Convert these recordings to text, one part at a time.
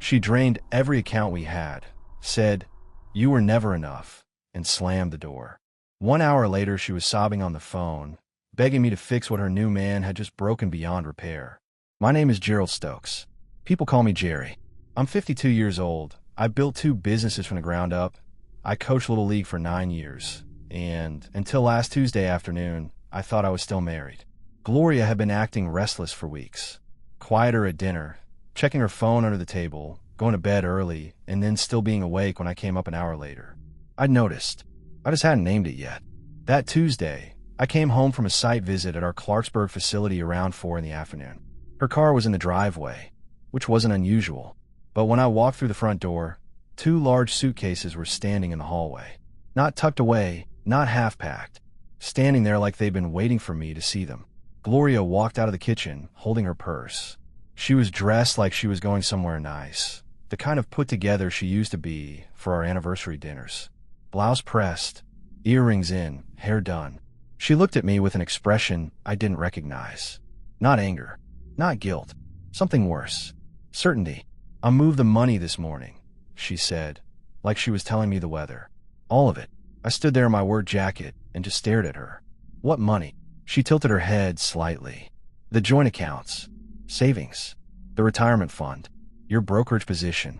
She drained every account we had, said, "You were never enough," and slammed the door. 1 hour later, she was sobbing on the phone, begging me to fix what her new man had just broken beyond repair. My name is Gerald Stokes. People call me Jerry. I'm 52 years old. I built 2 businesses from the ground up. I coached Little League for 9 years. And until last Tuesday afternoon, I thought I was still married. Gloria had been acting restless for weeks. Quieter at dinner, checking her phone under the table, going to bed early, and then still being awake when I came up an hour later. I'd noticed. I just hadn't named it yet. That Tuesday, I came home from a site visit at our Clarksburg facility around 4 in the afternoon. Her car was in the driveway, which wasn't unusual. But when I walked through the front door, 2 large suitcases were standing in the hallway. Not tucked away, not half-packed. Standing there like they'd been waiting for me to see them. Gloria walked out of the kitchen, holding her purse. She was dressed like she was going somewhere nice. The kind of put-together she used to be for our anniversary dinners. Blouse pressed, earrings in, hair done. She looked at me with an expression I didn't recognize. Not anger. Not guilt. Something worse. Certainty. "I moved the money this morning," she said, like she was telling me the weather. All of it. I stood there in my work jacket and just stared at her. "What money?" She tilted her head slightly. "The joint accounts. Savings. The retirement fund. Your brokerage position."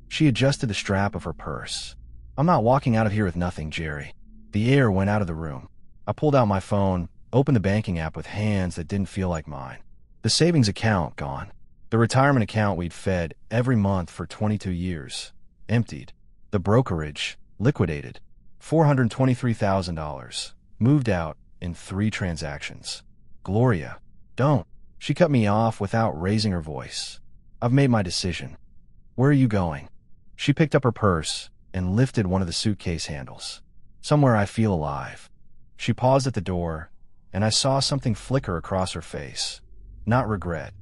She adjusted the strap of her purse. "I'm not walking out of here with nothing, Jerry." The air went out of the room. I pulled out my phone, opened the banking app with hands that didn't feel like mine. The savings account gone. The retirement account we'd fed every month for 22 years. Emptied. The brokerage liquidated. $423,000. Moved out in 3 transactions. "Gloria, don't." She cut me off without raising her voice. "I've made my decision." "Where are you going?" She picked up her purse and lifted one of the suitcase handles. "Somewhere I feel alive." She paused at the door, and I saw something flicker across her face. Not regret.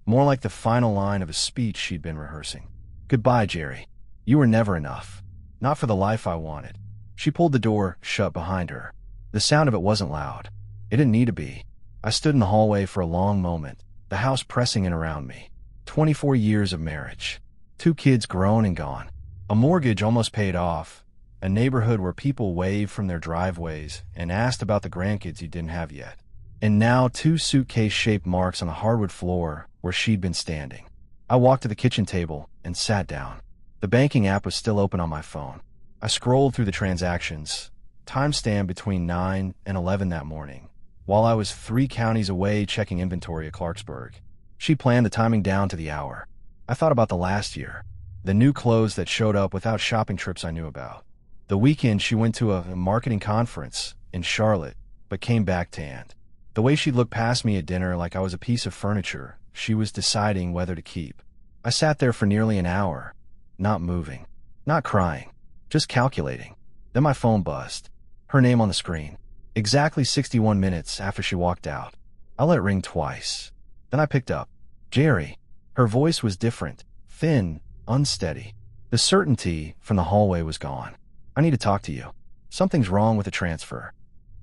More like the final line of a speech she'd been rehearsing. "Goodbye, Jerry. You were never enough. Not for the life I wanted." She pulled the door shut behind her. The sound of it wasn't loud. It didn't need to be. I stood in the hallway for a long moment, the house pressing in around me. 24 years of marriage. 2 kids grown and gone. A mortgage almost paid off. A neighborhood where people waved from their driveways and asked about the grandkids you didn't have yet. And now 2 suitcase-shaped marks on the hardwood floor where she'd been standing. I walked to the kitchen table and sat down. The banking app was still open on my phone. I scrolled through the transactions, timestamp between 9 and 11 that morning, while I was 3 counties away checking inventory at Clarksburg. She planned the timing down to the hour. I thought about the last year, the new clothes that showed up without shopping trips I knew about. The weekend she went to a marketing conference in Charlotte, but came back tanned. The way she looked past me at dinner like I was a piece of furniture she was deciding whether to keep. I sat there for nearly an hour, not moving, not crying, just calculating. Then my phone buzzed. Her name on the screen. Exactly 61 minutes after she walked out. I let it ring twice. Then I picked up. "Jerry." Her voice was different, thin, unsteady. The certainty from the hallway was gone. "I need to talk to you. Something's wrong with the transfer."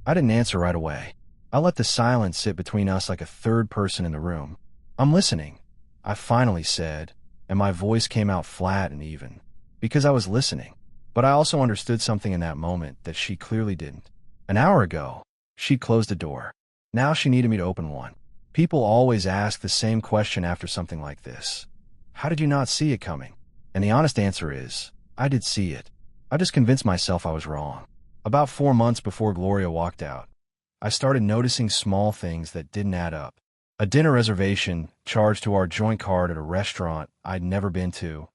I didn't answer right away. I let the silence sit between us like a third person in the room. "I'm listening," I finally said, and my voice came out flat and even. Because I was listening. But I also understood something in that moment that she clearly didn't. An hour ago, she'd closed a door. Now she needed me to open one. People always ask the same question after something like this. How did you not see it coming? And the honest answer is, I did see it. I just convinced myself I was wrong. About 4 months before Gloria walked out, I started noticing small things that didn't add up. A dinner reservation charged to our joint card at a restaurant I'd never been to.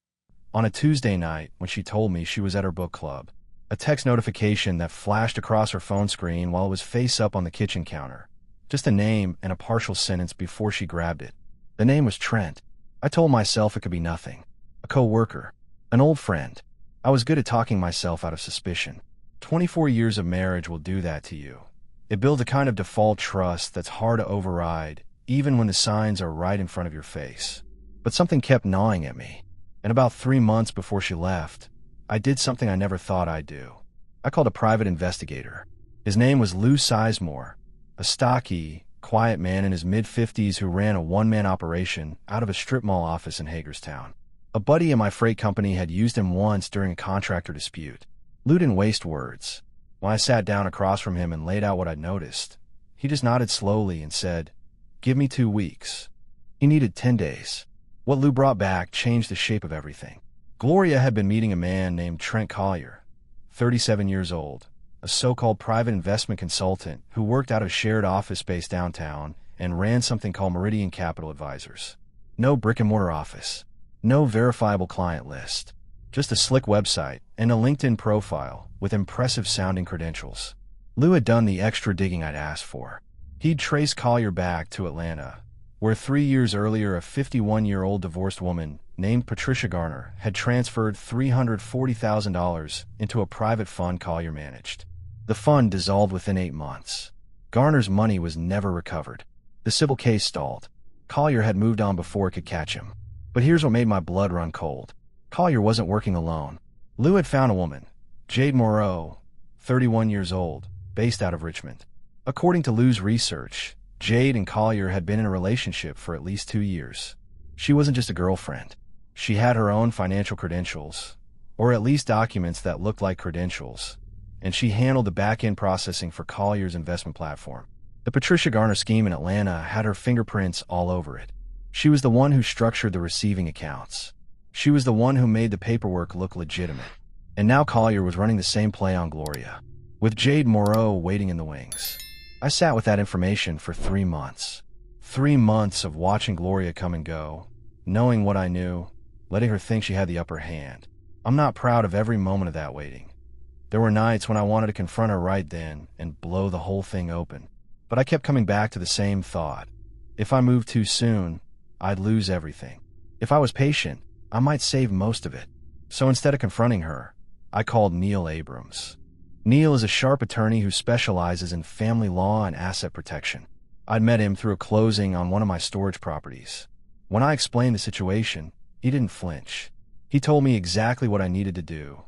On a Tuesday night when she told me she was at her book club. A text notification that flashed across her phone screen while it was face up on the kitchen counter. Just a name and a partial sentence before she grabbed it. The name was Trent. I told myself it could be nothing. A co-worker. An old friend. I was good at talking myself out of suspicion. 24 years of marriage will do that to you. It builds a kind of default trust that's hard to override, even when the signs are right in front of your face. But something kept gnawing at me. And about 3 months before she left, I did something I never thought I'd do. I called a private investigator. His name was Lou Sizemore, a stocky, quiet man in his mid-50s who ran a one-man operation out of a strip mall office in Hagerstown. A buddy in my freight company had used him once during a contractor dispute. Lou didn't waste words. When I sat down across from him and laid out what I'd noticed, he just nodded slowly and said, "Give me 2 weeks." He needed 10 days. What Lou brought back changed the shape of everything. Gloria had been meeting a man named Trent Collier, 37 years old, a so-called private investment consultant who worked out of a shared office space downtown and ran something called Meridian Capital Advisors. No brick-and-mortar office, no verifiable client list, just a slick website and a LinkedIn profile with impressive-sounding credentials. Lou had done the extra digging I'd asked for. He'd traced Collier back to Atlanta, where 3 years earlier a 51-year-old divorced woman named Patricia Garner had transferred $340,000 into a private fund Collier managed. The fund dissolved within 8 months. Garner's money was never recovered. The civil case stalled. Collier had moved on before it could catch him. But here's what made my blood run cold. Collier wasn't working alone. Lou had found a woman, Jade Moreau, 31 years old, based out of Richmond. According to Lou's research, Jade and Collier had been in a relationship for at least 2 years. She wasn't just a girlfriend. She had her own financial credentials, or at least documents that looked like credentials, and she handled the back-end processing for Collier's investment platform. The Patricia Garner scheme in Atlanta had her fingerprints all over it. She was the one who structured the receiving accounts. She was the one who made the paperwork look legitimate. And now Collier was running the same play on Gloria, with Jade Moreau waiting in the wings. I sat with that information for 3 months. 3 months of watching Gloria come and go, knowing what I knew, letting her think she had the upper hand. I'm not proud of every moment of that waiting. There were nights when I wanted to confront her right then and blow the whole thing open. But I kept coming back to the same thought. If I moved too soon, I'd lose everything. If I was patient, I might save most of it. So instead of confronting her, I called Neil Abrams. Neil is a sharp attorney who specializes in family law and asset protection. I'd met him through a closing on one of my storage properties. When I explained the situation, he didn't flinch. He told me exactly what I needed to do: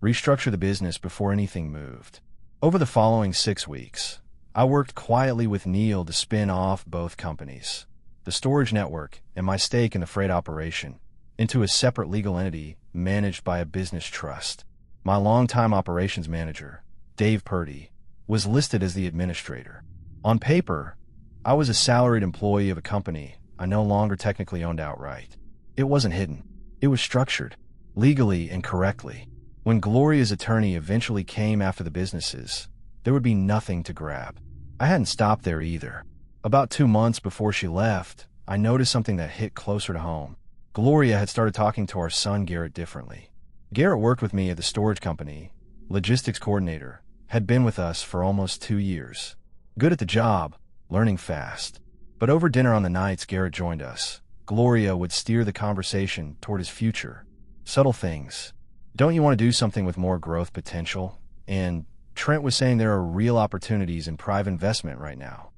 restructure the business before anything moved. Over the following 6 weeks, I worked quietly with Neil to spin off both companies, the storage network and my stake in the freight operation, into a separate legal entity managed by a business trust. My longtime operations manager, Dave Purdy, was listed as the administrator. On paper, I was a salaried employee of a company I no longer technically owned outright. It wasn't hidden. It was structured, legally and correctly. When Gloria's attorney eventually came after the businesses, there would be nothing to grab. I hadn't stopped there either. About 2 months before she left, I noticed something that hit closer to home. Gloria had started talking to our son Garrett differently. Garrett worked with me at the storage company, logistics coordinator, had been with us for almost 2 years. Good at the job, learning fast. But over dinner on the nights Garrett joined us, Gloria would steer the conversation toward his future. Subtle things. Don't you want to do something with more growth potential? And Trent was saying there are real opportunities in private investment right now.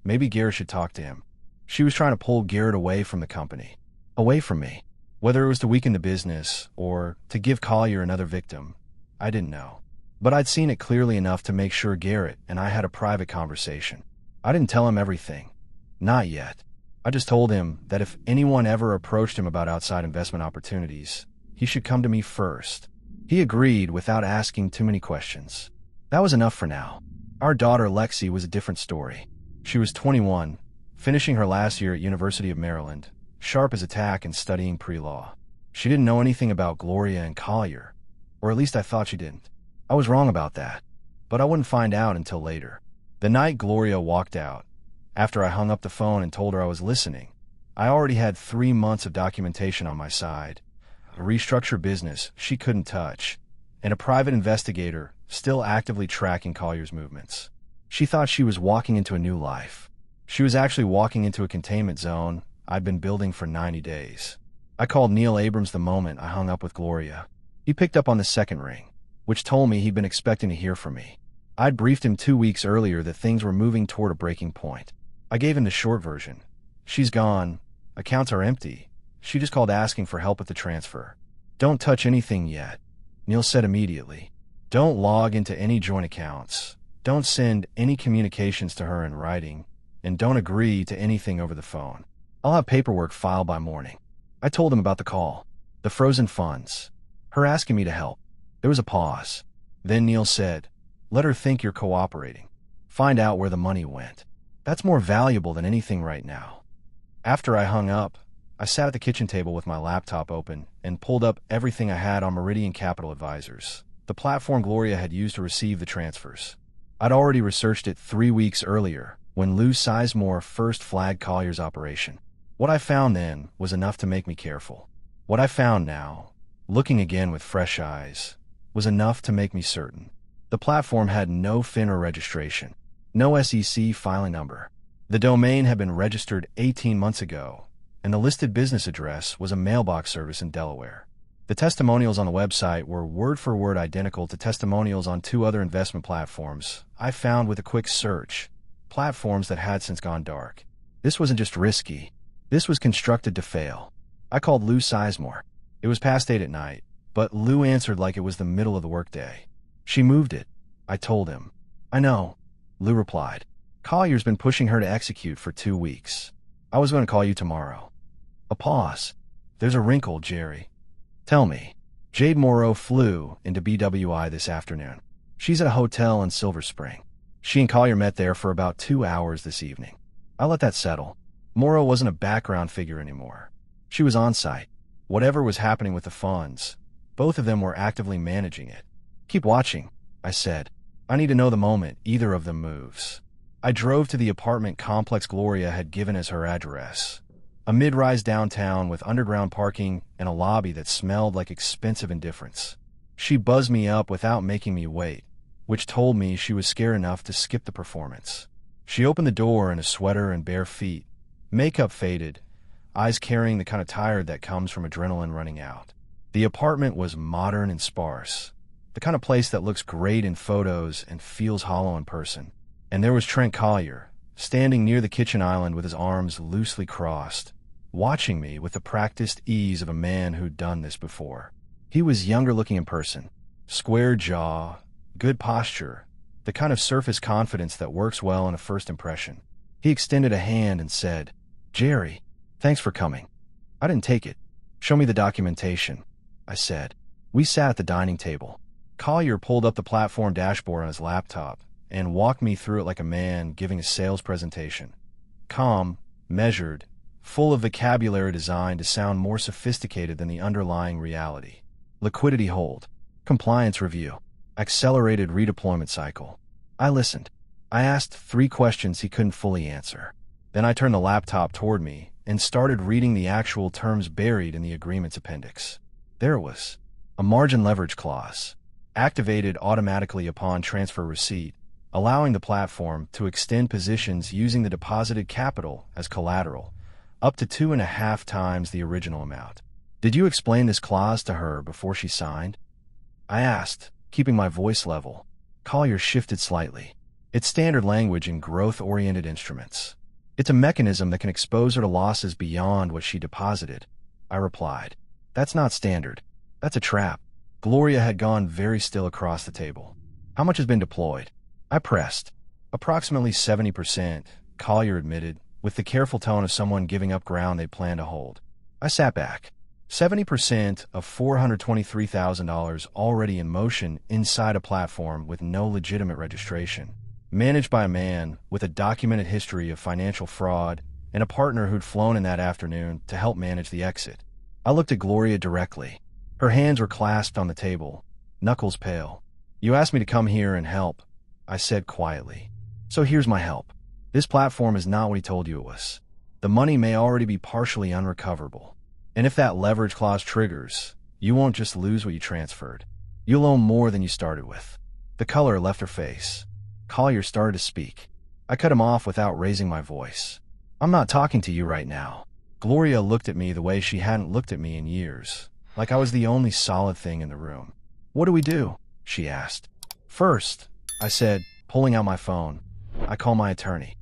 Maybe Garrett should talk to him. She was trying to pull Garrett away from the company, away from me. Whether it was to weaken the business or to give Collier another victim, I didn't know. But I'd seen it clearly enough to make sure Garrett and I had a private conversation. I didn't tell him everything. Not yet. I just told him that if anyone ever approached him about outside investment opportunities, he should come to me first. He agreed without asking too many questions. That was enough for now. Our daughter Lexi was a different story. She was 21, finishing her last year at University of Maryland, sharp as a tack and studying pre-law. She didn't know anything about Gloria and Collier, or at least I thought she didn't. I was wrong about that, but I wouldn't find out until later. The night Gloria walked out, after I hung up the phone and told her I was listening, I already had 3 months of documentation on my side, a restructured business she couldn't touch, and a private investigator still actively tracking Collier's movements. She thought she was walking into a new life. She was actually walking into a containment zone I'd been building for 90 days. I called Neil Abrams the moment I hung up with Gloria. He picked up on the second ring, which told me he'd been expecting to hear from me. I'd briefed him 2 weeks earlier that things were moving toward a breaking point. I gave him the short version. She's gone. Accounts are empty. She just called asking for help with the transfer. Don't touch anything yet, Neil said immediately. Don't log into any joint accounts. Don't send any communications to her in writing, and don't agree to anything over the phone. I'll have paperwork filed by morning. I told him about the call, The frozen funds. Her asking me to help. There was a pause. Then Neil said, "Let her think you're cooperating. Find out where the money went. That's more valuable than anything right now." After I hung up, I sat at the kitchen table with my laptop open and pulled up everything I had on Meridian Capital Advisors, the platform Gloria had used to receive the transfers. I'd already researched it 3 weeks earlier, when Lou Sizemore first flagged Collier's operation. What I found then was enough to make me careful. What I found now, looking again with fresh eyes, was enough to make me certain. The platform had no FINRA registration, no SEC filing number. The domain had been registered 18 months ago, and the listed business address was a mailbox service in Delaware. The testimonials on the website were word-for-word identical to testimonials on 2 other investment platforms I found with a quick search, platforms that had since gone dark. This wasn't just risky. This was constructed to fail. I called Lou Sizemore. It was past 8 at night, but Lou answered like it was the middle of the workday. "She moved it," I told him. "I know," Lou replied. "Collier's been pushing her to execute for 2 weeks. I was going to call you tomorrow." A pause. "There's a wrinkle, Jerry. Tell me." "Jade Morrow flew into BWI this afternoon. She's at a hotel in Silver Spring. She and Collier met there for about 2 hours this evening." I let that settle. Morrow wasn't a background figure anymore. She was on site. Whatever was happening with the funds, both of them were actively managing it. "Keep watching," I said. "I need to know the moment either of them moves." I drove to the apartment complex Gloria had given as her address. A mid-rise downtown with underground parking and a lobby that smelled like expensive indifference. She buzzed me up without making me wait, which told me she was scared enough to skip the performance. She opened the door in a sweater and bare feet, makeup faded, eyes carrying the kind of tired that comes from adrenaline running out. The apartment was modern and sparse, the kind of place that looks great in photos and feels hollow in person. And there was Trent Collier, standing near the kitchen island with his arms loosely crossed, watching me with the practiced ease of a man who'd done this before. He was younger looking in person, square jaw, good posture, the kind of surface confidence that works well in a first impression. He extended a hand and said, "Jerry, thanks for coming." I didn't take it. "Show me the documentation," I said. We sat at the dining table. Collier pulled up the platform dashboard on his laptop and walked me through it like a man giving a sales presentation. Calm, measured, full of vocabulary designed to sound more sophisticated than the underlying reality. Liquidity hold, compliance review, accelerated redeployment cycle. I listened. I asked 3 questions he couldn't fully answer. Then I turned the laptop toward me and started reading the actual terms buried in the agreement's appendix. There it was. A margin leverage clause, activated automatically upon transfer receipt, allowing the platform to extend positions using the deposited capital as collateral, up to 2.5 times the original amount. "Did you explain this clause to her before she signed?" I asked, keeping my voice level. Collier shifted slightly. "It's standard language in growth-oriented instruments. It's a mechanism that can expose her to losses beyond what she deposited," I replied. "That's not standard. That's a trap." Gloria had gone very still across the table. "How much has been deployed?" I pressed. "Approximately 70%, Collier admitted, with the careful tone of someone giving up ground they plan to hold. I sat back. 70% of $423,000 already in motion inside a platform with no legitimate registration, managed by a man with a documented history of financial fraud and a partner who'd flown in that afternoon to help manage the exit. I looked at Gloria directly. Her hands were clasped on the table, knuckles pale. "You asked me to come here and help," I said quietly. "So here's my help. This platform is not what he told you it was. The money may already be partially unrecoverable. And if that leverage clause triggers, you won't just lose what you transferred. You'll own more than you started with." The color left her face. Collier started to speak. I cut him off without raising my voice. "I'm not talking to you right now." Gloria looked at me the way she hadn't looked at me in years, like I was the only solid thing in the room. "What do we do?" she asked. "First," I said, pulling out my phone, "I call my attorney."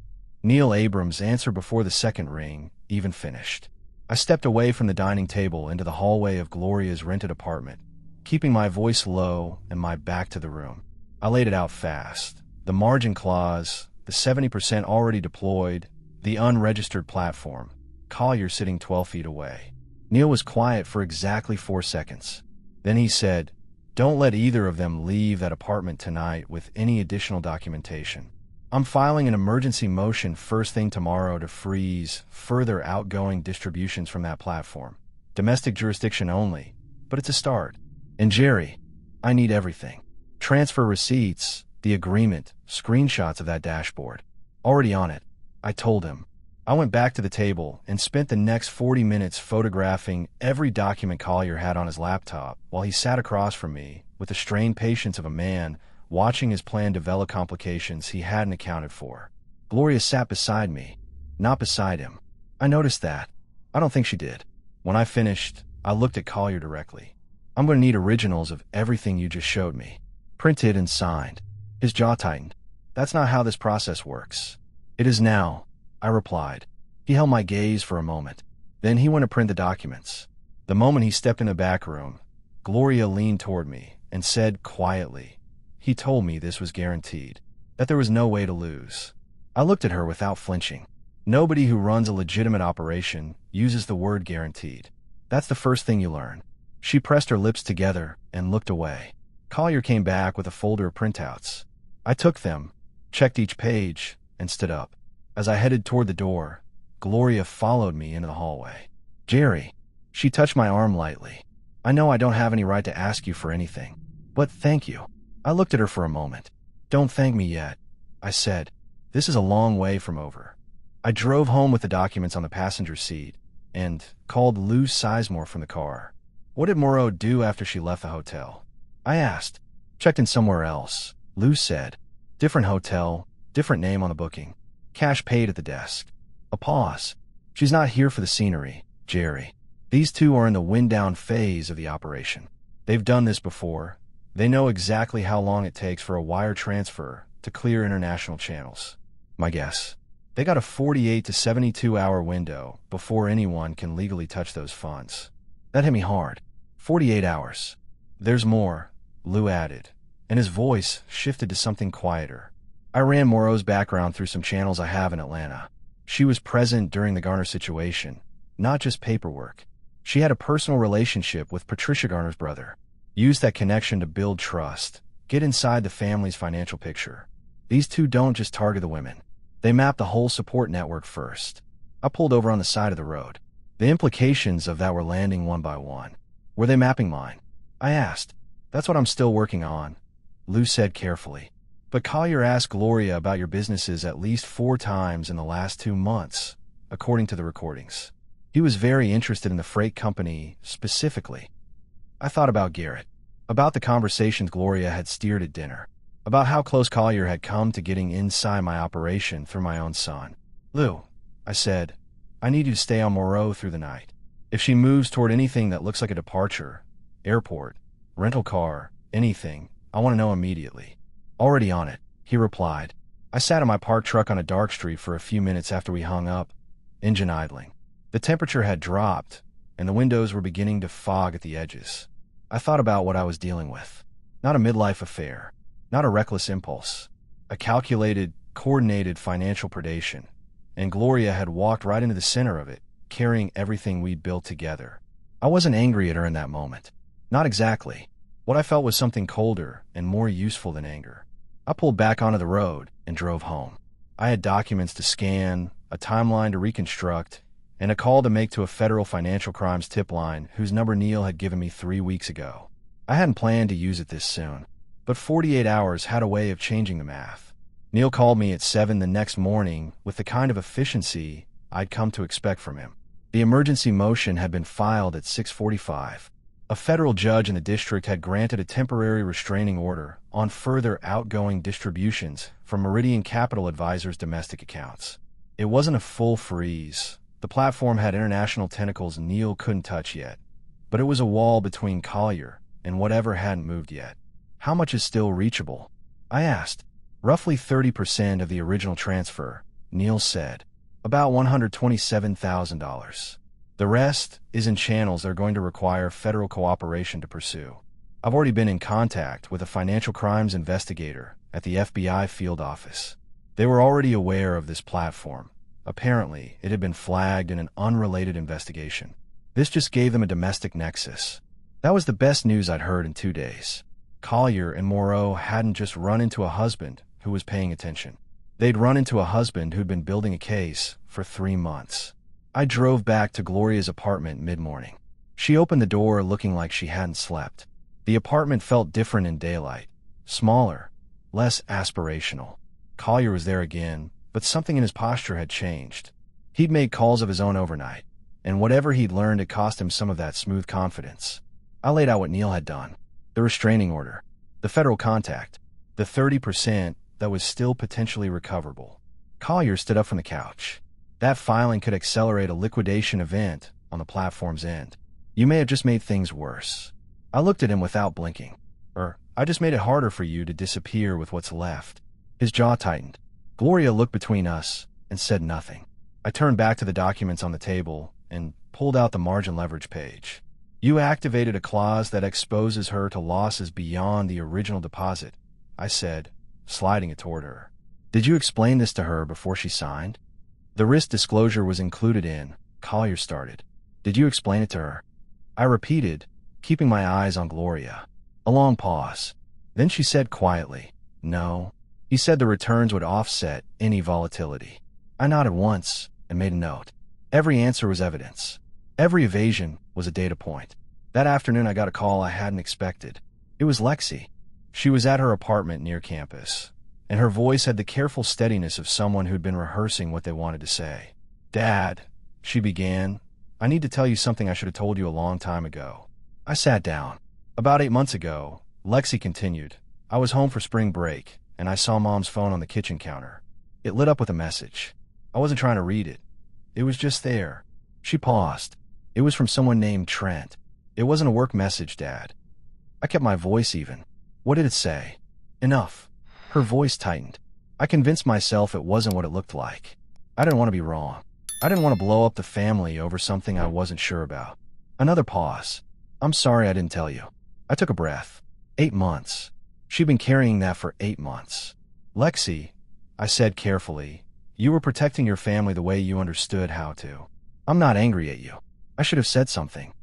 Neil Abrams answered before the second ring even finished. I stepped away from the dining table into the hallway of Gloria's rented apartment, keeping my voice low and my back to the room. I laid it out fast. The margin clause, the 70% already deployed, the unregistered platform, Collier sitting 12 feet away. Neil was quiet for exactly 4 seconds. Then he said, "Don't let either of them leave that apartment tonight with any additional documentation. I'm filing an emergency motion first thing tomorrow to freeze further outgoing distributions from that platform. Domestic jurisdiction only, but it's a start. And Jerry, I need everything. Transfer receipts, the agreement, screenshots of that dashboard. Already on it," I told him. I went back to the table and spent the next 40 minutes photographing every document Collier had on his laptop while he sat across from me with the strained patience of a man watching his plan develop complications he hadn't accounted for. Gloria sat beside me, not beside him. I noticed that. I don't think she did. When I finished, I looked at Collier directly. "I'm going to need originals of everything you just showed me. Printed and signed." His jaw tightened. "That's not how this process works." "It is now," I replied. He held my gaze for a moment. Then he went to print the documents. The moment he stepped in the back room, Gloria leaned toward me and said quietly, "He told me this was guaranteed, that there was no way to lose." I looked at her without flinching. Nobody who runs a legitimate operation uses the word guaranteed. That's the first thing you learn. She pressed her lips together and looked away. Collier came back with a folder of printouts. I took them, checked each page, and stood up. As I headed toward the door, Gloria followed me into the hallway. "Jerry," she touched my arm lightly. "I know I don't have any right to ask you for anything, but thank you." I looked at her for a moment. "Don't thank me yet," I said. "This is a long way from over." I drove home with the documents on the passenger seat and called Lou Sizemore from the car. "What did Moreau do after she left the hotel?" I asked. "Checked in somewhere else," Lou said. "Different hotel, different name on the booking. Cash paid at the desk." A pause. "She's not here for the scenery, Jerry. These two are in the wind-down phase of the operation. They've done this before. They know exactly how long it takes for a wire transfer to clear international channels. My guess, they got a 48 to 72-hour window before anyone can legally touch those funds." That hit me hard. 48 hours. "There's more," Lou added, and his voice shifted to something quieter. "I ran Moreau's background through some channels I have in Atlanta. She was present during the Garner situation, not just paperwork. She had a personal relationship with Patricia Garner's brother. Used that connection to build trust, get inside the family's financial picture. These two don't just target the women. They map the whole support network first." I pulled over on the side of the road. The implications of that were landing one by one. "Were they mapping mine?" I asked. "That's what I'm still working on," Lou said carefully. "But Collier asked Gloria about your businesses at least 4 times in the last 2 months, according to the recordings. He was very interested in the freight company specifically." I thought about Garrett, about the conversations Gloria had steered at dinner, about how close Collier had come to getting inside my operation through my own son. "Lou," I said, "I need you to stay on Moreau through the night. If she moves toward anything that looks like a departure, airport, rental car, anything, I want to know immediately." "Already on it," he replied. I sat in my parked truck on a dark street for a few minutes after we hung up, engine idling. The temperature had dropped, and the windows were beginning to fog at the edges. I thought about what I was dealing with. Not a midlife affair, not a reckless impulse, a calculated, coordinated financial predation. And Gloria had walked right into the center of it, carrying everything we'd built together. I wasn't angry at her in that moment. Not exactly. What I felt was something colder and more useful than anger. I pulled back onto the road and drove home. I had documents to scan, a timeline to reconstruct, and a call to make to a federal financial crimes tip line whose number Neil had given me 3 weeks ago. I hadn't planned to use it this soon, but 48 hours had a way of changing the math. Neil called me at 7 the next morning with the kind of efficiency I'd come to expect from him. The emergency motion had been filed at 6:45. A federal judge in the district had granted a temporary restraining order on further outgoing distributions from Meridian Capital Advisors' domestic accounts. It wasn't a full freeze. The platform had international tentacles Neil couldn't touch yet, but it was a wall between Collier and whatever hadn't moved yet. "How much is still reachable?" I asked. "Roughly 30% of the original transfer," Neil said. "About $127,000. The rest is in channels that are going to require federal cooperation to pursue. I've already been in contact with a financial crimes investigator at the FBI field office. They were already aware of this platform. Apparently, it had been flagged in an unrelated investigation. This just gave them a domestic nexus. That was the best news I'd heard in 2 days. Collier and Moreau hadn't just run into a husband who was paying attention. They'd run into a husband who'd been building a case for 3 months. I drove back to Gloria's apartment mid-morning. She opened the door looking like she hadn't slept. The apartment felt different in daylight. Smaller, less aspirational. Collier was there again, but something in his posture had changed. He'd made calls of his own overnight, and whatever he'd learned had cost him some of that smooth confidence. I laid out what Neil had done. The restraining order, the federal contact, the 30% that was still potentially recoverable. Collier stood up from the couch. That filing could accelerate a liquidation event on the platform's end. You may have just made things worse. I looked at him without blinking. I just made it harder for you to disappear with what's left. His jaw tightened. Gloria looked between us and said nothing. I turned back to the documents on the table and pulled out the margin leverage page. You activated a clause that exposes her to losses beyond the original deposit, I said, sliding it toward her. Did you explain this to her before she signed? The risk disclosure was included in, Collier started. Did you explain it to her? I repeated, keeping my eyes on Gloria. A long pause. Then she said quietly, no. He said the returns would offset any volatility. I nodded once and made a note. Every answer was evidence. Every evasion was a data point. That afternoon I got a call I hadn't expected. It was Lexi. She was at her apartment near campus, and her voice had the careful steadiness of someone who'd been rehearsing what they wanted to say. Dad, she began, I need to tell you something I should have told you a long time ago. I sat down. About 8 months ago, Lexi continued, I was home for spring break, and I saw Mom's phone on the kitchen counter. It lit up with a message. I wasn't trying to read it. It was just there. She paused. It was from someone named Trent. It wasn't a work message, Dad. I kept my voice even. What did it say? Enough. Her voice tightened. I convinced myself it wasn't what it looked like. I didn't want to be wrong. I didn't want to blow up the family over something I wasn't sure about. Another pause. I'm sorry I didn't tell you. I took a breath. 8 months. She'd been carrying that for 8 months. Lexi, I said carefully, you were protecting your family the way you understood how to. I'm not angry at you. I should have said something.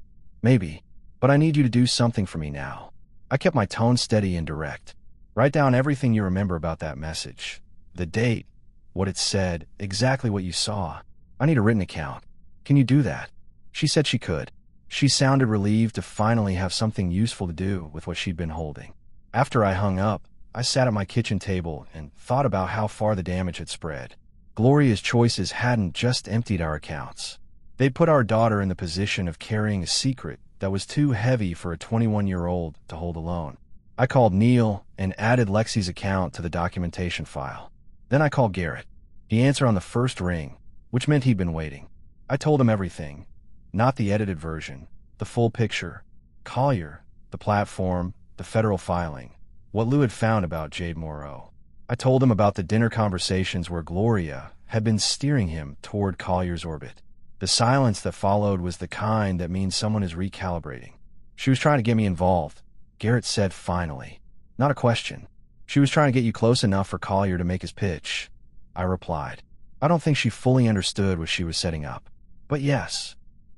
Maybe. But I need you to do something for me now. I kept my tone steady and direct. Write down everything you remember about that message. The date, what it said, exactly what you saw. I need a written account. Can you do that? She said she could. She sounded relieved to finally have something useful to do with what she'd been holding. After I hung up, I sat at my kitchen table and thought about how far the damage had spread. Gloria's choices hadn't just emptied our accounts. They'd put our daughter in the position of carrying a secret that was too heavy for a 21-year-old to hold alone. I called Neil and added Lexi's account to the documentation file. Then I called Garrett. He answered on the first ring, which meant he'd been waiting. I told him everything. Not the edited version, the full picture. Collier, the platform, the federal filing, what Lou had found about Jade Moreau. I told him about the dinner conversations where Gloria had been steering him toward Collier's orbit. The silence that followed was the kind that means someone is recalibrating. She was trying to get me involved, Garrett said finally. Not a question. She was trying to get you close enough for Collier to make his pitch, I replied. I don't think she fully understood what she was setting up. But yes.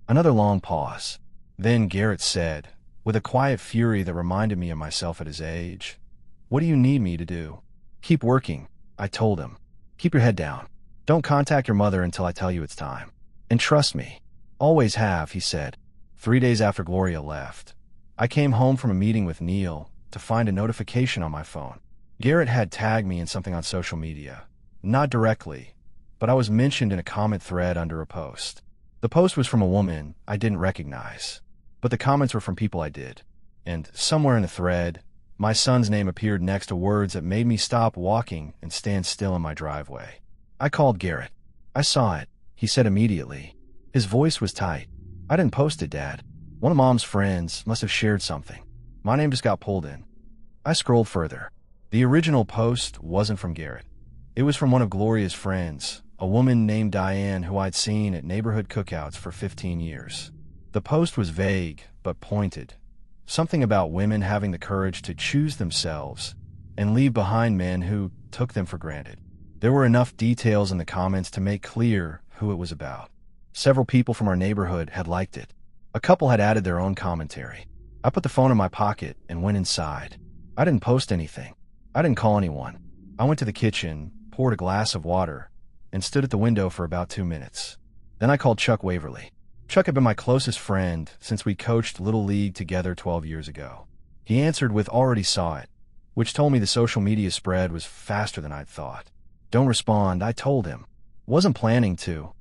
Another long pause. Then Garrett said, with a quiet fury that reminded me of myself at his age, what do you need me to do? Keep working, I told him. Keep your head down. Don't contact your mother until I tell you it's time. And trust me. Always have, he said. 3 days after Gloria left, I came home from a meeting with Neil to find a notification on my phone. Garrett had tagged me in something on social media. Not directly, but I was mentioned in a comment thread under a post. The post was from a woman I didn't recognize, but the comments were from people I did. And somewhere in the thread, my son's name appeared next to words that made me stop walking and stand still in my driveway. I called Garrett. I saw it, he said immediately. His voice was tight. I didn't post it, Dad. One of Mom's friends must have shared something. My name just got pulled in. I scrolled further. The original post wasn't from Garrett. It was from one of Gloria's friends, a woman named Diane who I'd seen at neighborhood cookouts for 15 years. The post was vague, but pointed. Something about women having the courage to choose themselves and leave behind men who took them for granted. There were enough details in the comments to make clear who it was about. Several people from our neighborhood had liked it. A couple had added their own commentary. I put the phone in my pocket and went inside. I didn't post anything. I didn't call anyone. I went to the kitchen, poured a glass of water, and stood at the window for about 2 minutes. Then I called Chuck Waverly. Chuck had been my closest friend since we coached Little League together 12 years ago. He answered with "already saw it," which told me the social media spread was faster than I'd thought. "Don't respond," I told him. "Wasn't planning to."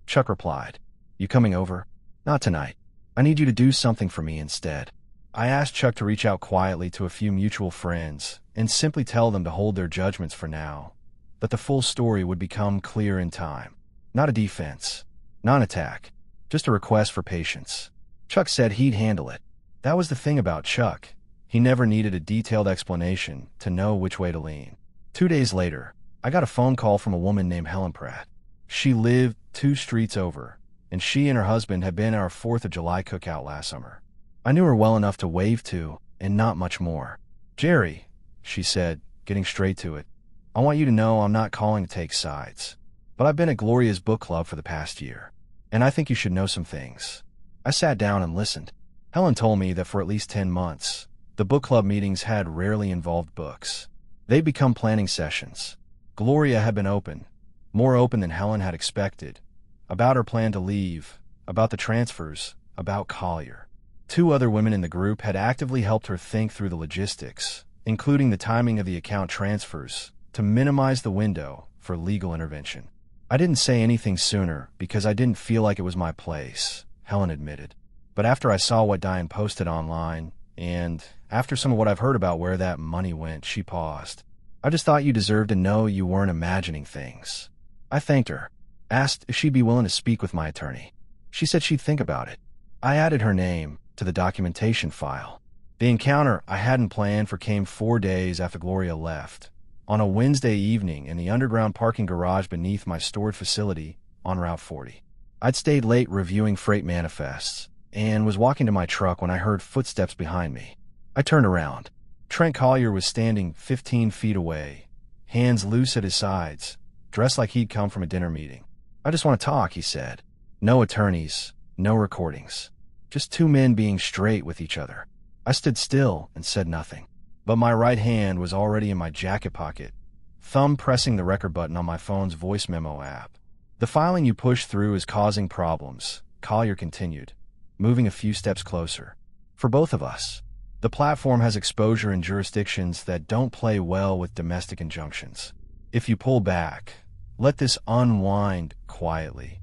Chuck replied, "You coming over?" "Not tonight. I need you to do something for me instead." I asked Chuck to reach out quietly to a few mutual friends and simply tell them to hold their judgments for now, that the full story would become clear in time. Not a defense, not an attack, just a request for patience. Chuck said he'd handle it. That was the thing about Chuck. He never needed a detailed explanation to know which way to lean. 2 days later, I got a phone call from a woman named Helen Pratt. She lived 2 streets over, and she and her husband had been at our 4th of July cookout last summer. I knew her well enough to wave to, and not much more. "Jerry," she said, getting straight to it, "I want you to know I'm not calling to take sides, but I've been at Gloria's book club for the past year, and I think you should know some things." I sat down and listened. Helen told me that for at least 10 months, the book club meetings had rarely involved books. They'd become planning sessions. Gloria had been open, more open than Helen had expected, about her plan to leave, about the transfers, about Collier. 2 other women in the group had actively helped her think through the logistics, including the timing of the account transfers, to minimize the window for legal intervention. "I didn't say anything sooner because I didn't feel like it was my place," Helen admitted. "But after I saw what Diane posted online, and after some of what I've heard about where that money went," she paused, "I just thought you deserved to know you weren't imagining things." I thanked her, asked if she'd be willing to speak with my attorney. She said she'd think about it. I added her name to the documentation file. The encounter I hadn't planned for came 4 days after Gloria left, on a Wednesday evening in the underground parking garage beneath my storage facility on Route 40. I'd stayed late reviewing freight manifests and was walking to my truck when I heard footsteps behind me. I turned around. Trent Collier was standing 15 feet away, hands loose at his sides, dressed like he'd come from a dinner meeting. "I just want to talk," he said. "No attorneys, no recordings. Just 2 men being straight with each other." I stood still and said nothing, but my right hand was already in my jacket pocket, thumb pressing the record button on my phone's voice memo app. "The filing you pushed through is causing problems," Collier continued, moving a few steps closer. "For both of us. The platform has exposure in jurisdictions that don't play well with domestic injunctions. If you pull back, let this unwind quietly.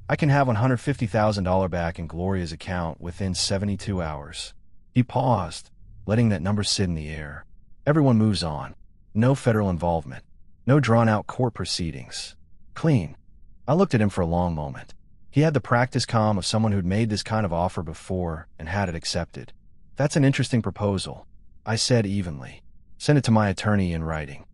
I can have $150,000 back in Gloria's account within 72 hours. He paused, letting that number sit in the air. "Everyone moves on. No federal involvement. No drawn-out court proceedings. Clean." I looked at him for a long moment. He had the practice calm of someone who'd made this kind of offer before and had it accepted. "That's an interesting proposal," I said evenly. "Send it to my attorney in writing."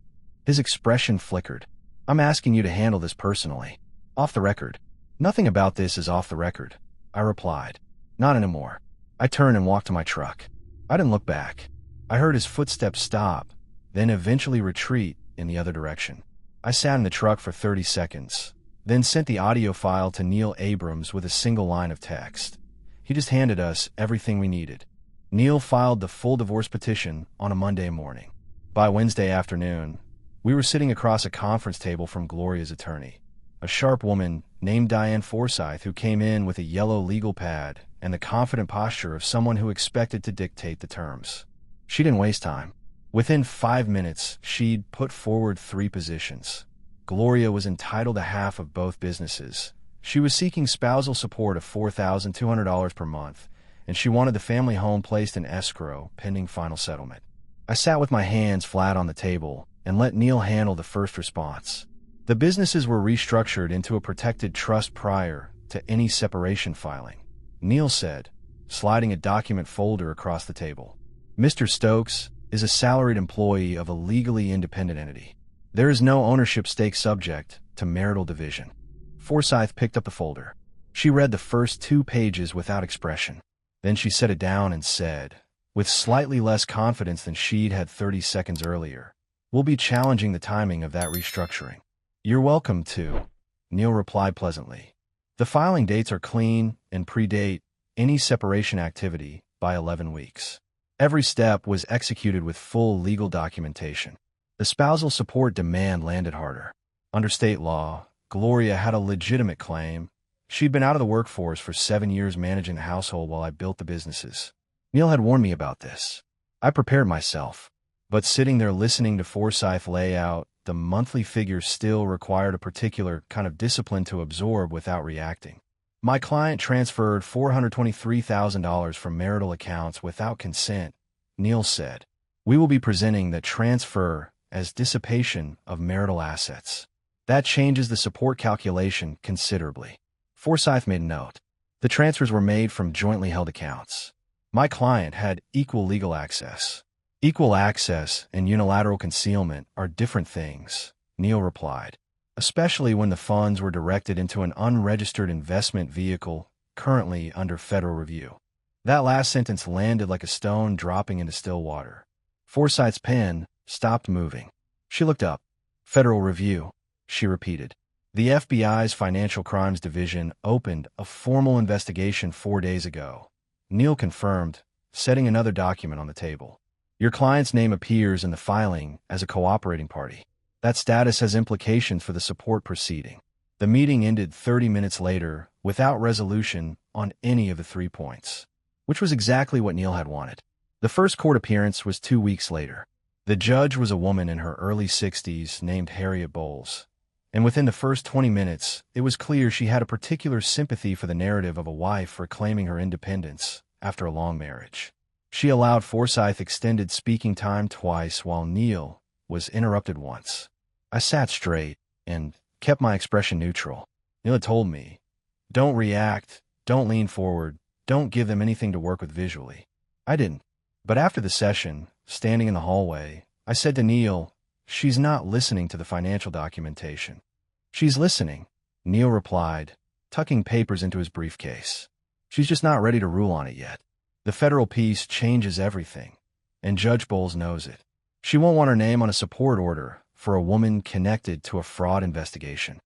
His expression flickered. "I'm asking you to handle this personally. Off the record." "Nothing about this is off the record," I replied. "Not anymore." I turned and walked to my truck. I didn't look back. I heard his footsteps stop, then eventually retreat in the other direction. I sat in the truck for 30 seconds, then sent the audio file to Neil Abrams with a single line of text. He just handed us everything we needed. Neil filed the full divorce petition on a Monday morning. By Wednesday afternoon, we were sitting across a conference table from Gloria's attorney, a sharp woman named Diane Forsyth, who came in with a yellow legal pad and the confident posture of someone who expected to dictate the terms. She didn't waste time. Within 5 minutes, she'd put forward 3 positions. Gloria was entitled to half of both businesses. She was seeking spousal support of $4,200 per month, and she wanted the family home placed in escrow pending final settlement. I sat with my hands flat on the table and let Neil handle the first response. The businesses were restructured into a protected trust prior to any separation filing, Neil said, sliding a document folder across the table. "Mr. Stokes is a salaried employee of a legally independent entity. There is no ownership stake subject to marital division." Forsyth picked up the folder. She read the first 2 pages without expression. Then she set it down and said, with slightly less confidence than she'd had 30 seconds earlier, "We'll be challenging the timing of that restructuring." "You're welcome to," Neil replied pleasantly. "The filing dates are clean and predate any separation activity by 11 weeks. Every step was executed with full legal documentation. The spousal support demand landed harder. Under state law, Gloria had a legitimate claim. She'd been out of the workforce for 7 years managing the household while I built the businesses. Neil had warned me about this. I prepared myself. But sitting there listening to Forsyth lay out the monthly figures still required a particular kind of discipline to absorb without reacting. My client transferred $423,000 from marital accounts without consent, Neil said. We will be presenting the transfer as dissipation of marital assets. That changes the support calculation considerably. Forsyth made a note. The transfers were made from jointly held accounts. My client had equal legal access. Equal access and unilateral concealment are different things, Neil replied, especially when the funds were directed into an unregistered investment vehicle currently under federal review. That last sentence landed like a stone dropping into still water. Forsyth's pen stopped moving. She looked up. Federal review, she repeated. The FBI's Financial Crimes Division opened a formal investigation 4 days ago. Neil confirmed, setting another document on the table. Your client's name appears in the filing as a cooperating party. That status has implications for the support proceeding. The meeting ended 30 minutes later without resolution on any of the 3 points, which was exactly what Neil had wanted. The first court appearance was 2 weeks later. The judge was a woman in her early 60s named Harriet Bowles, and within the first 20 minutes, it was clear she had a particular sympathy for the narrative of a wife reclaiming her independence after a long marriage. She allowed Forsyth extended speaking time twice while Neil was interrupted once. I sat straight and kept my expression neutral. Neil had told me, don't react, don't lean forward, don't give them anything to work with visually. I didn't. But after the session, standing in the hallway, I said to Neil, she's not listening to the financial documentation. She's listening, Neil replied, tucking papers into his briefcase. She's just not ready to rule on it yet. The federal piece changes everything, and Judge Bowles knows it. She won't want her name on a support order for a woman connected to a fraud investigation.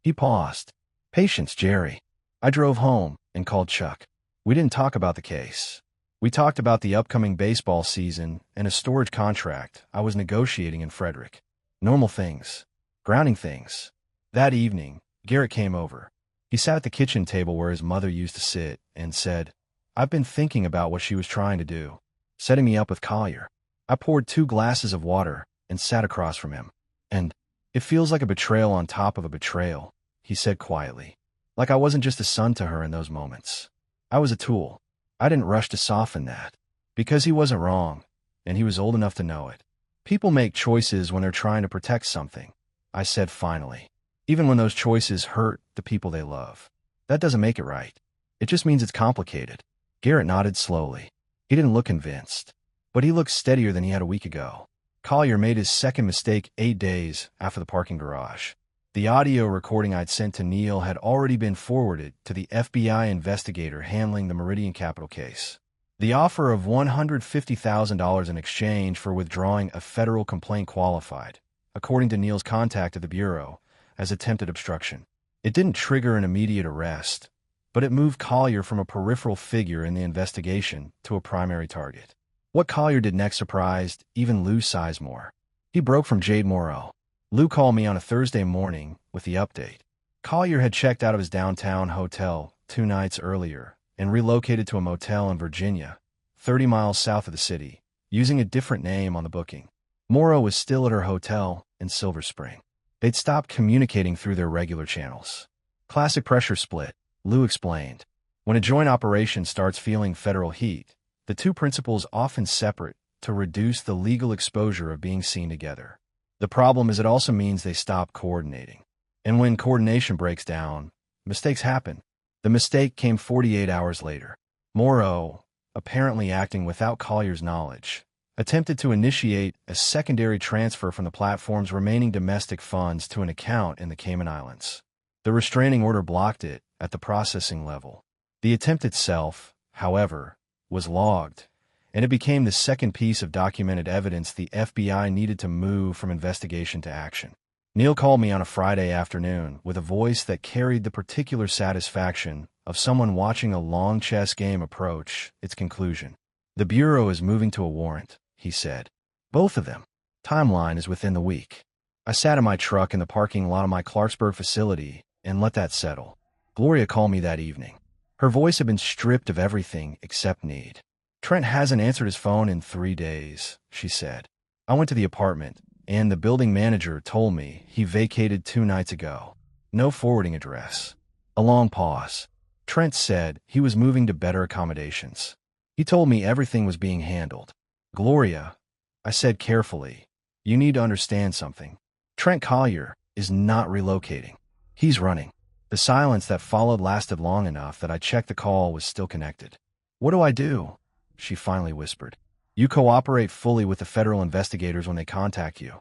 He paused. Patience, Jerry. I drove home and called Chuck. We didn't talk about the case. We talked about the upcoming baseball season and a storage contract I was negotiating in Frederick. Normal things. Grounding things. That evening, Garrett came over. He sat at the kitchen table where his mother used to sit and said, I've been thinking about what she was trying to do, setting me up with Collier. I poured 2 glasses of water and sat across from him. And it feels like a betrayal on top of a betrayal, he said quietly. Like I wasn't just a son to her in those moments. I was a tool. I didn't rush to soften that. Because he wasn't wrong, and he was old enough to know it. People make choices when they're trying to protect something, I said finally. Even when those choices hurt the people they love. That doesn't make it right. It just means it's complicated. Garrett nodded slowly. He didn't look convinced, but he looked steadier than he had a week ago. Collier made his second mistake 8 days after the parking garage. The audio recording I'd sent to Neil had already been forwarded to the FBI investigator handling the Meridian Capital case. The offer of $150,000 in exchange for withdrawing a federal complaint qualified, according to Neil's contact at the Bureau, as attempted obstruction. It didn't trigger an immediate arrest, but it moved Collier from a peripheral figure in the investigation to a primary target. What Collier did next surprised even Lou Sizemore. He broke from Jade Morrow. Lou called me on a Thursday morning with the update. Collier had checked out of his downtown hotel 2 nights earlier and relocated to a motel in Virginia, 30 miles south of the city, using a different name on the booking. Morrow was still at her hotel in Silver Spring. They'd stopped communicating through their regular channels. Classic pressure split, Lou explained. When a joint operation starts feeling federal heat, the 2 principals often separate to reduce the legal exposure of being seen together. The problem is it also means they stop coordinating. And when coordination breaks down, mistakes happen. The mistake came 48 hours later. Morrow, apparently acting without Collier's knowledge, attempted to initiate a secondary transfer from the platform's remaining domestic funds to an account in the Cayman Islands. The restraining order blocked it at the processing level. The attempt itself, however, was logged, and it became the second piece of documented evidence the FBI needed to move from investigation to action. Neil called me on a Friday afternoon with a voice that carried the particular satisfaction of someone watching a long chess game approach its conclusion. The Bureau is moving to a warrant, he said. Both of them. Timeline is within the week. I sat in my truck in the parking lot of my Clarksburg facility and let that settle. Gloria called me that evening. Her voice had been stripped of everything except need. Trent hasn't answered his phone in 3 days, she said. I went to the apartment, and the building manager told me he vacated 2 nights ago. No forwarding address. A long pause. Trent said he was moving to better accommodations. He told me everything was being handled. Gloria, I said carefully, you need to understand something. Trent Collier is not relocating. He's running. The silence that followed lasted long enough that I checked the call was still connected. What do I do? She finally whispered. You cooperate fully with the federal investigators when they contact you.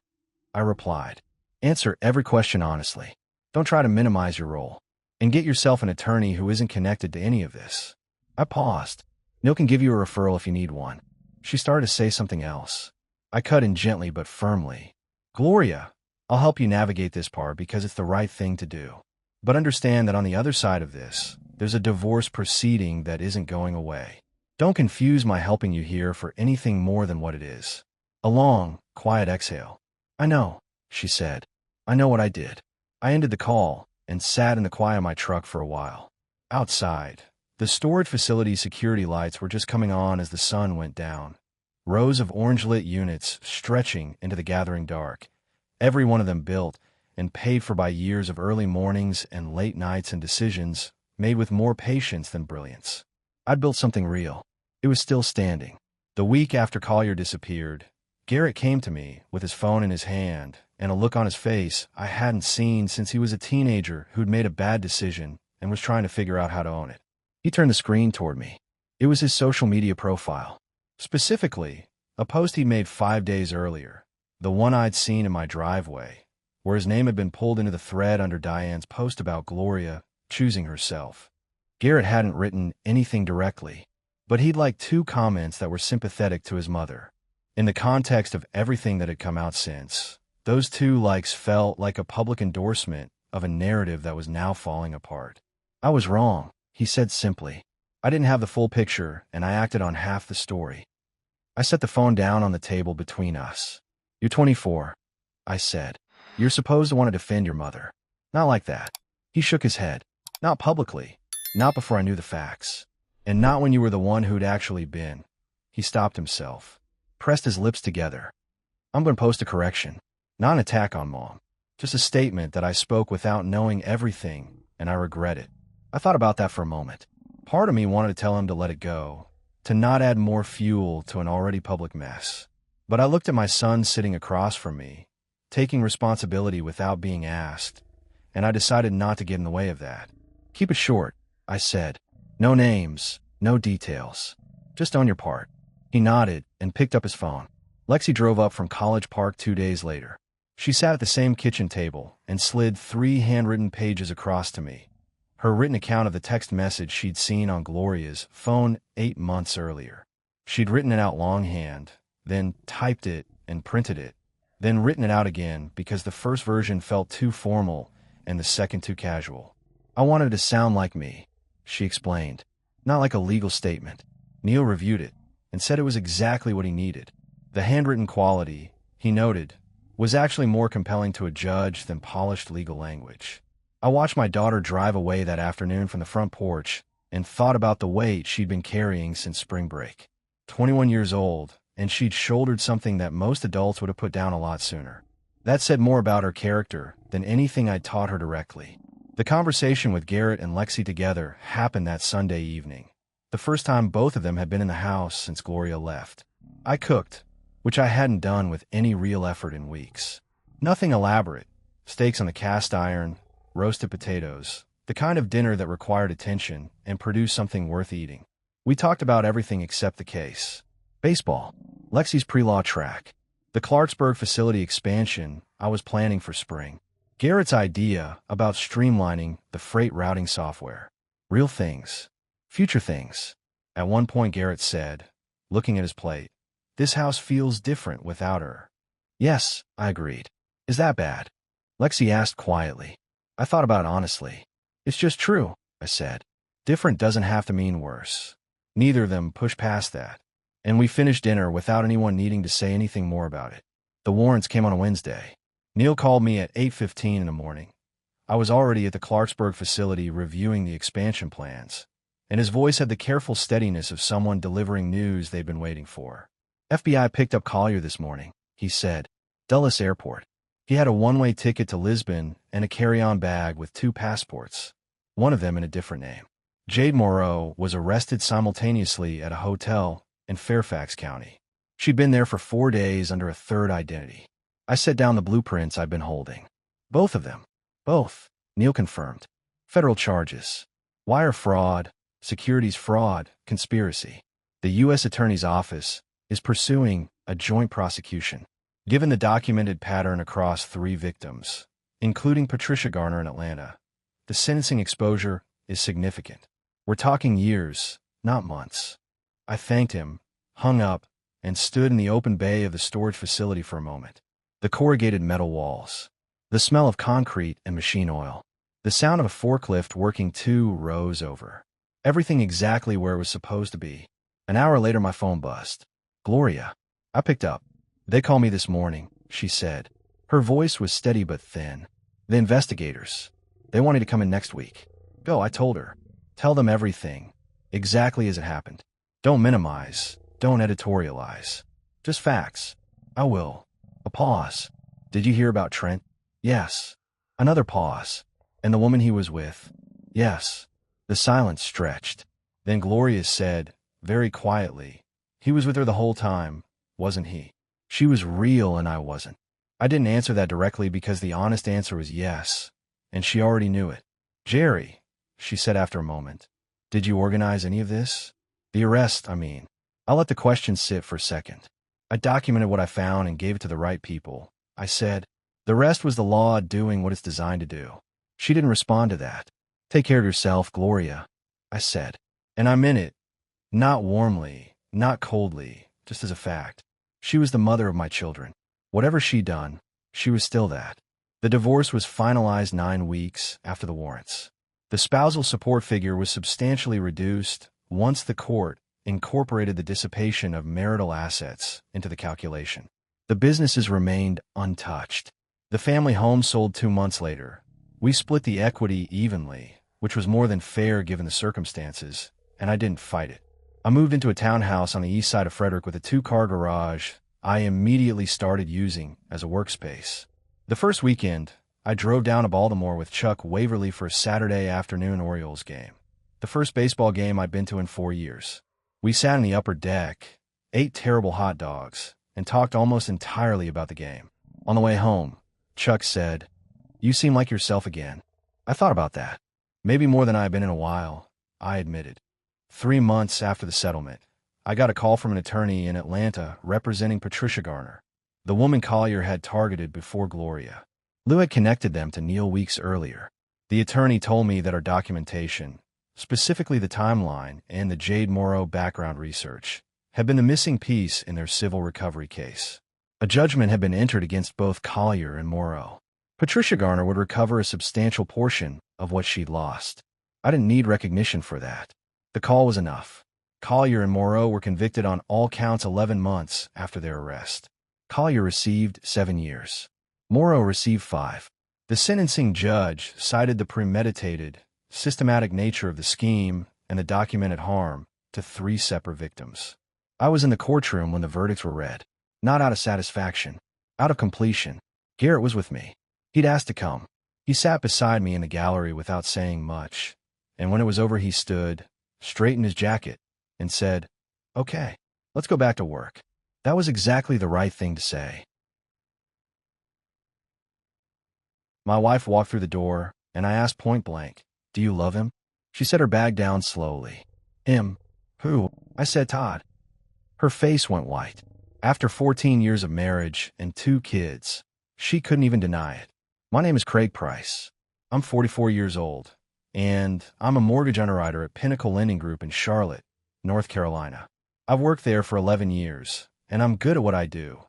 I replied. Answer every question honestly. Don't try to minimize your role. And get yourself an attorney who isn't connected to any of this. I paused. Neil can give you a referral if you need one. She started to say something else. I cut in gently but firmly. Gloria, I'll help you navigate this part because it's the right thing to do. But understand that on the other side of this, there's a divorce proceeding that isn't going away. Don't confuse my helping you here for anything more than what it is. A long, quiet exhale. I know, she said. I know what I did. I ended the call and sat in the quiet of my truck for a while. Outside, the storage facility's security lights were just coming on as the sun went down. Rows of orange-lit units stretching into the gathering dark, every one of them built and paid for by years of early mornings and late nights and decisions made with more patience than brilliance. I'd built something real. It was still standing. The week after Collier disappeared, Garrett came to me with his phone in his hand and a look on his face I hadn't seen since he was a teenager who'd made a bad decision and was trying to figure out how to own it. He turned the screen toward me. It was his social media profile. Specifically, a post he'd made 5 days earlier, the one I'd seen in my driveway, where his name had been pulled into the thread under Diane's post about Gloria choosing herself. Garrett hadn't written anything directly, but he'd liked 2 comments that were sympathetic to his mother. In the context of everything that had come out since, those 2 likes felt like a public endorsement of a narrative that was now falling apart. I was wrong, he said simply. I didn't have the full picture, and I acted on half the story. I set the phone down on the table between us. You're 24, I said. You're supposed to want to defend your mother. Not like that. He shook his head. Not publicly. Not before I knew the facts. And not when you were the one who'd actually been. He stopped himself. Pressed his lips together. I'm going to post a correction. Not an attack on Mom. Just a statement that I spoke without knowing everything, and I regret it. I thought about that for a moment. Part of me wanted to tell him to let it go, to not add more fuel to an already public mess. But I looked at my son sitting across from me, taking responsibility without being asked, and I decided not to get in the way of that. Keep it short, I said. No names, no details. Just own your part. He nodded and picked up his phone. Lexi drove up from College Park 2 days later. She sat at the same kitchen table and slid 3 handwritten pages across to me. Her written account of the text message she'd seen on Gloria's phone 8 months earlier. She'd written it out longhand, then typed it and printed it, then written it out again because the first version felt too formal and the second too casual. I wanted it to sound like me, she explained, not like a legal statement. Neil reviewed it and said it was exactly what he needed. The handwritten quality, he noted, was actually more compelling to a judge than polished legal language. I watched my daughter drive away that afternoon from the front porch and thought about the weight she'd been carrying since spring break. 21 years old, and she'd shouldered something that most adults would have put down a lot sooner. That said more about her character than anything I'd taught her directly. The conversation with Garrett and Lexi together happened that Sunday evening, the first time both of them had been in the house since Gloria left. I cooked, which I hadn't done with any real effort in weeks. Nothing elaborate. Steaks on the cast iron, roasted potatoes, the kind of dinner that required attention and produced something worth eating. We talked about everything except the case. Baseball, Lexi's pre-law track, the Clarksburg facility expansion I was planning for spring, Garrett's idea about streamlining the freight routing software. Real things. Future things. At one point Garrett said, looking at his plate, "This house feels different without her." Yes, I agreed. Is that bad? Lexi asked quietly. I thought about it honestly. It's just true, I said. Different doesn't have to mean worse. Neither of them pushed past that. And we finished dinner without anyone needing to say anything more about it. The warrants came on a Wednesday. Neil called me at 8:15 in the morning. I was already at the Clarksburg facility reviewing the expansion plans, and his voice had the careful steadiness of someone delivering news they'd been waiting for. FBI picked up Collier this morning, he said. Dulles Airport. He had a one-way ticket to Lisbon and a carry-on bag with 2 passports, one of them in a different name. Jade Moreau was arrested simultaneously at a hotel in Fairfax County. She'd been there for 4 days under a third identity. I set down the blueprints I'd been holding. Both of them. Both, Neil confirmed. Federal charges. Wire fraud, securities fraud, conspiracy. The U.S. Attorney's Office is pursuing a joint prosecution. Given the documented pattern across 3 victims, including Patricia Garner in Atlanta, the sentencing exposure is significant. We're talking years, not months. I thanked him, hung up, and stood in the open bay of the storage facility for a moment. The corrugated metal walls, the smell of concrete and machine oil, the sound of a forklift working 2 rows over. Everything exactly where it was supposed to be. An hour later, my phone buzzed. Gloria. I picked up. They called me this morning, she said. Her voice was steady but thin. The investigators. They wanted to come in next week. Go, I told her. Tell them everything, exactly as it happened. Don't minimize, don't editorialize. Just facts. I will. A pause. Did you hear about Trent? Yes. Another pause. And the woman he was with? Yes. The silence stretched. Then Gloria said, very quietly, he was with her the whole time, wasn't he? She was real and I wasn't. I didn't answer that directly because the honest answer was yes, and she already knew it. Jerry, she said after a moment, did you organize any of this? The arrest, I mean. I'll let the question sit for a second. I documented what I found and gave it to the right people. I said, the rest was the law doing what it's designed to do. She didn't respond to that. Take care of yourself, Gloria, I said. And I meant it. Not warmly, not coldly, just as a fact. She was the mother of my children. Whatever she'd done, she was still that. The divorce was finalized 9 weeks after the warrants. The spousal support figure was substantially reduced once the court incorporated the dissipation of marital assets into the calculation. The businesses remained untouched. The family home sold 2 months later. We split the equity evenly, which was more than fair given the circumstances, and I didn't fight it. I moved into a townhouse on the east side of Frederick with a 2-car garage I immediately started using as a workspace. The first weekend, I drove down to Baltimore with Chuck Waverly for a Saturday afternoon Orioles game, the first baseball game I'd been to in 4 years. We sat in the upper deck, ate terrible hot dogs, and talked almost entirely about the game. On the way home, Chuck said, "You seem like yourself again." I thought about that. Maybe more than I had been in a while, I admitted. 3 months after the settlement, I got a call from an attorney in Atlanta representing Patricia Garner, the woman Collier had targeted before Gloria. Lou had connected them to Neil weeks earlier. The attorney told me that our documentation, specifically the timeline and the Jade Moreau background research, had been the missing piece in their civil recovery case. A judgment had been entered against both Collier and Moreau. Patricia Garner would recover a substantial portion of what she'd lost. I didn't need recognition for that. The call was enough. Collier and Moreau were convicted on all counts 11 months after their arrest. Collier received 7 years. Moreau received 5. The sentencing judge cited the premeditated, systematic nature of the scheme and the documented harm to 3 separate victims. I was in the courtroom when the verdicts were read. Not out of satisfaction, out of completion. Garrett was with me. He'd asked to come. He sat beside me in the gallery without saying much, and when it was over he stood, straightened his jacket, and said, "Okay, let's go back to work." That was exactly the right thing to say. My wife walked through the door, and I asked point blank, "Do you love him?" She set her bag down slowly. "Him? Who?" I said, "Todd." Her face went white. After 14 years of marriage and 2 kids, she couldn't even deny it. "My name is Craig Price. I'm 44 years old, and I'm a mortgage underwriter at Pinnacle Lending Group in Charlotte, North Carolina. I've worked there for 11 years, and I'm good at what I do,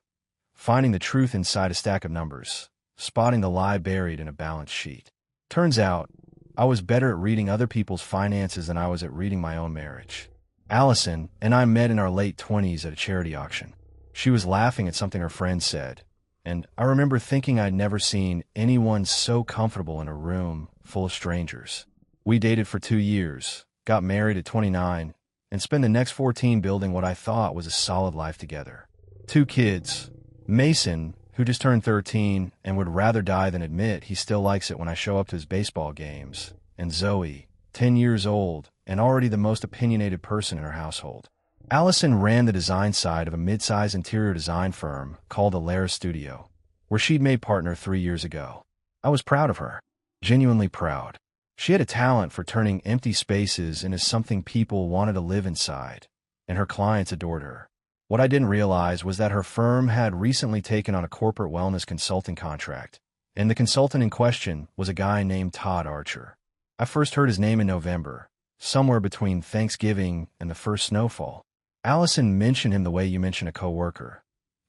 finding the truth inside a stack of numbers, spotting the lie buried in a balance sheet. Turns out, I was better at reading other people's finances than I was at reading my own marriage. Allison and I met in our late 20s at a charity auction. She was laughing at something her friend said, and I remember thinking I'd never seen anyone so comfortable in a room full of strangers. We dated for 2 years, got married at 29, and spent the next 14 building what I thought was a solid life together. 2 kids, Mason, who just turned 13 and would rather die than admit he still likes it when I show up to his baseball games, and Zoe, 10 years old and already the most opinionated person in her household. Allison ran the design side of a mid-size interior design firm called Alara Studio, where she'd made partner 3 years ago. I was proud of her, genuinely proud. She had a talent for turning empty spaces into something people wanted to live inside, and her clients adored her. What I didn't realize was that her firm had recently taken on a corporate wellness consulting contract, and the consultant in question was a guy named Todd Archer. I first heard his name in November, somewhere between Thanksgiving and the first snowfall. Allison mentioned him the way you mention a coworker.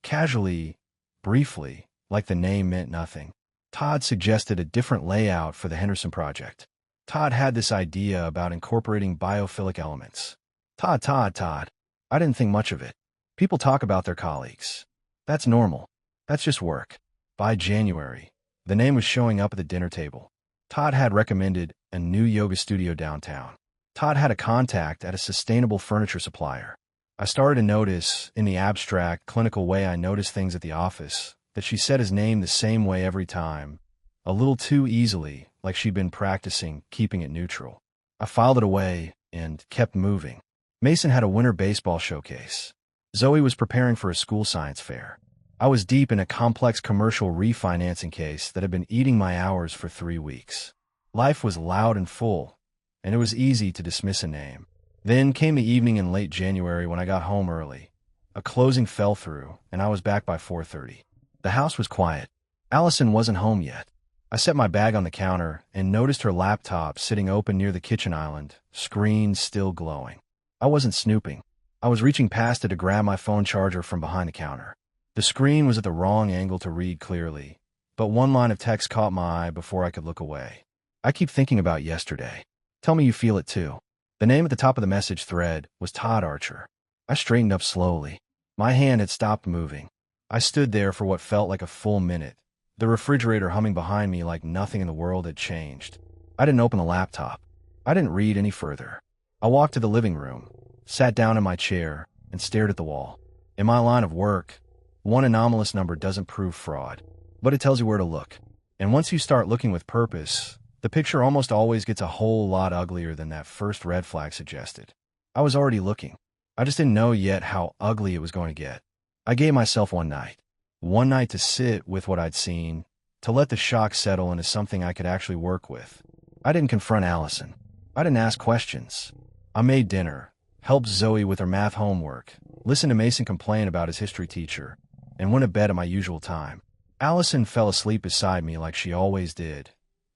Casually, briefly, like the name meant nothing. Todd suggested a different layout for the Henderson project. Todd had this idea about incorporating biophilic elements. Todd. I didn't think much of it. People talk about their colleagues. That's normal. That's just work. By January, the name was showing up at the dinner table. Todd had recommended a new yoga studio downtown. Todd had a contact at a sustainable furniture supplier. I started to notice, in the abstract, clinical way I notice things at the office, that she said his name the same way every time, a little too easily, like she'd been practicing keeping it neutral. I filed it away and kept moving. Mason had a winter baseball showcase. Zoe was preparing for a school science fair. I was deep in a complex commercial refinancing case that had been eating my hours for 3 weeks. Life was loud and full, and it was easy to dismiss a name. Then came the evening in late January when I got home early. A closing fell through, and I was back by 4:30. The house was quiet. Allison wasn't home yet. I set my bag on the counter and noticed her laptop sitting open near the kitchen island, screen still glowing. I wasn't snooping. I was reaching past it to grab my phone charger from behind the counter. The screen was at the wrong angle to read clearly, but one line of text caught my eye before I could look away. I keep thinking about yesterday. Tell me you feel it too. The name at the top of the message thread was Todd Archer. I straightened up slowly. My hand had stopped moving. I stood there for what felt like a full minute, the refrigerator humming behind me like nothing in the world had changed. I didn't open the laptop. I didn't read any further. I walked to the living room, sat down in my chair, and stared at the wall. In my line of work, one anomalous number doesn't prove fraud, but it tells you where to look. And once you start looking with purpose, the picture almost always gets a whole lot uglier than that first red flag suggested. I was already looking. I just didn't know yet how ugly it was going to get. I gave myself one night to sit with what I'd seen, to let the shock settle into something I could actually work with. I didn't confront Allison. I didn't ask questions. I made dinner, helped Zoe with her math homework, listened to Mason complain about his history teacher, and went to bed at my usual time. Allison fell asleep beside me like she always did,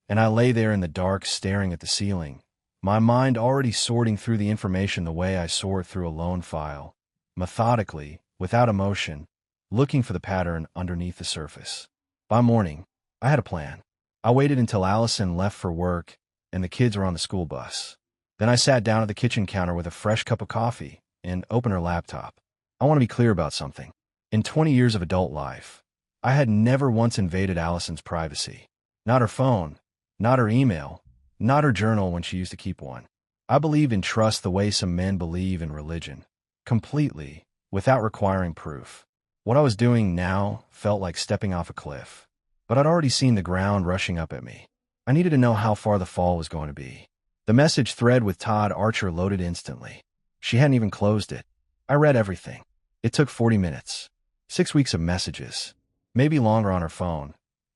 and I lay there in the dark staring at the ceiling, my mind already sorting through the information the way I sort through a loan file, methodically, without emotion, looking for the pattern underneath the surface. By morning, I had a plan. I waited until Allison left for work and the kids were on the school bus. Then I sat down at the kitchen counter with a fresh cup of coffee and opened her laptop. I want to be clear about something. In 20 years of adult life, I had never once invaded Allison's privacy. Not her phone, not her email, not her journal when she used to keep one. I believed in trust the way some men believe in religion, completely, without requiring proof. What I was doing now felt like stepping off a cliff, but I'd already seen the ground rushing up at me. I needed to know how far the fall was going to be. The message thread with Todd Archer loaded instantly. She hadn't even closed it. I read everything. It took 40 minutes. 6 weeks of messages. Maybe longer on her phone.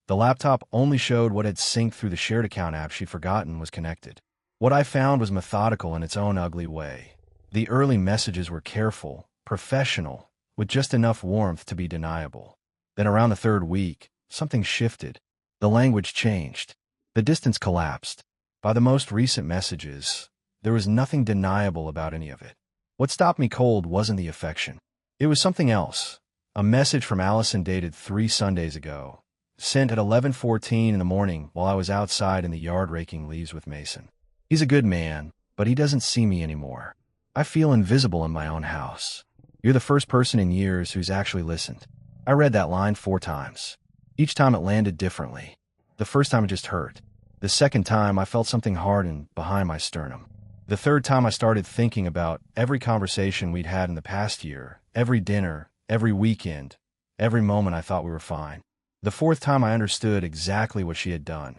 The laptop only showed what had synced through the shared account app she'd forgotten was connected. What I found was methodical in its own ugly way. The early messages were careful, professional, with just enough warmth to be deniable. Then around the 3rd week, something shifted. The language changed. The distance collapsed. By the most recent messages, there was nothing deniable about any of it. What stopped me cold wasn't the affection. It was something else. A message from Allison dated 3 Sundays ago, sent at 11:14 in the morning while I was outside in the yard raking leaves with Mason. He's a good man, but he doesn't see me anymore. I feel invisible in my own house. You're the first person in years who's actually listened. I read that line 4 times. Each time it landed differently. The first time it just hurt. The second time I felt something harden behind my sternum. The third time I started thinking about every conversation we'd had in the past year, every dinner, every weekend, every moment I thought we were fine. The fourth time I understood exactly what she had done.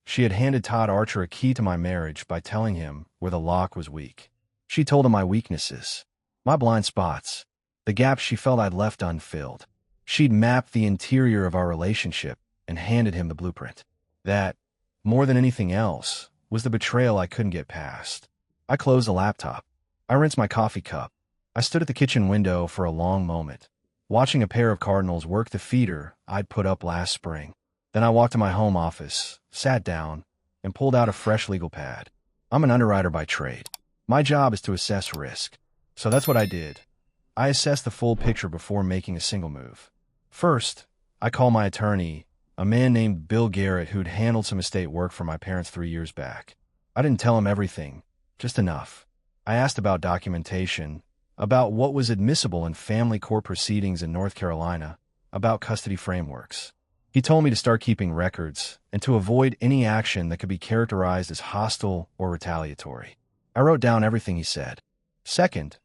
She had handed Todd Archer a key to my marriage by telling him where the lock was weak. She told him my weaknesses, my blind spots, the gaps she felt I'd left unfilled. She'd mapped the interior of our relationship and handed him the blueprint. That, more than anything else, was the betrayal I couldn't get past. I closed the laptop. I rinsed my coffee cup. I stood at the kitchen window for a long moment, watching a pair of cardinals work the feeder I'd put up last spring. Then I walked to my home office, sat down, and pulled out a fresh legal pad. I'm an underwriter by trade. My job is to assess risk. So that's what I did. I assessed the full picture before making a single move. First, I called my attorney, a man named Bill Garrett who'd handled some estate work for my parents 3 years back. I didn't tell him everything, just enough. I asked about documentation, about what was admissible in family court proceedings in North Carolina, about custody frameworks. He told me to start keeping records and to avoid any action that could be characterized as hostile or retaliatory. I wrote down everything he said. Second,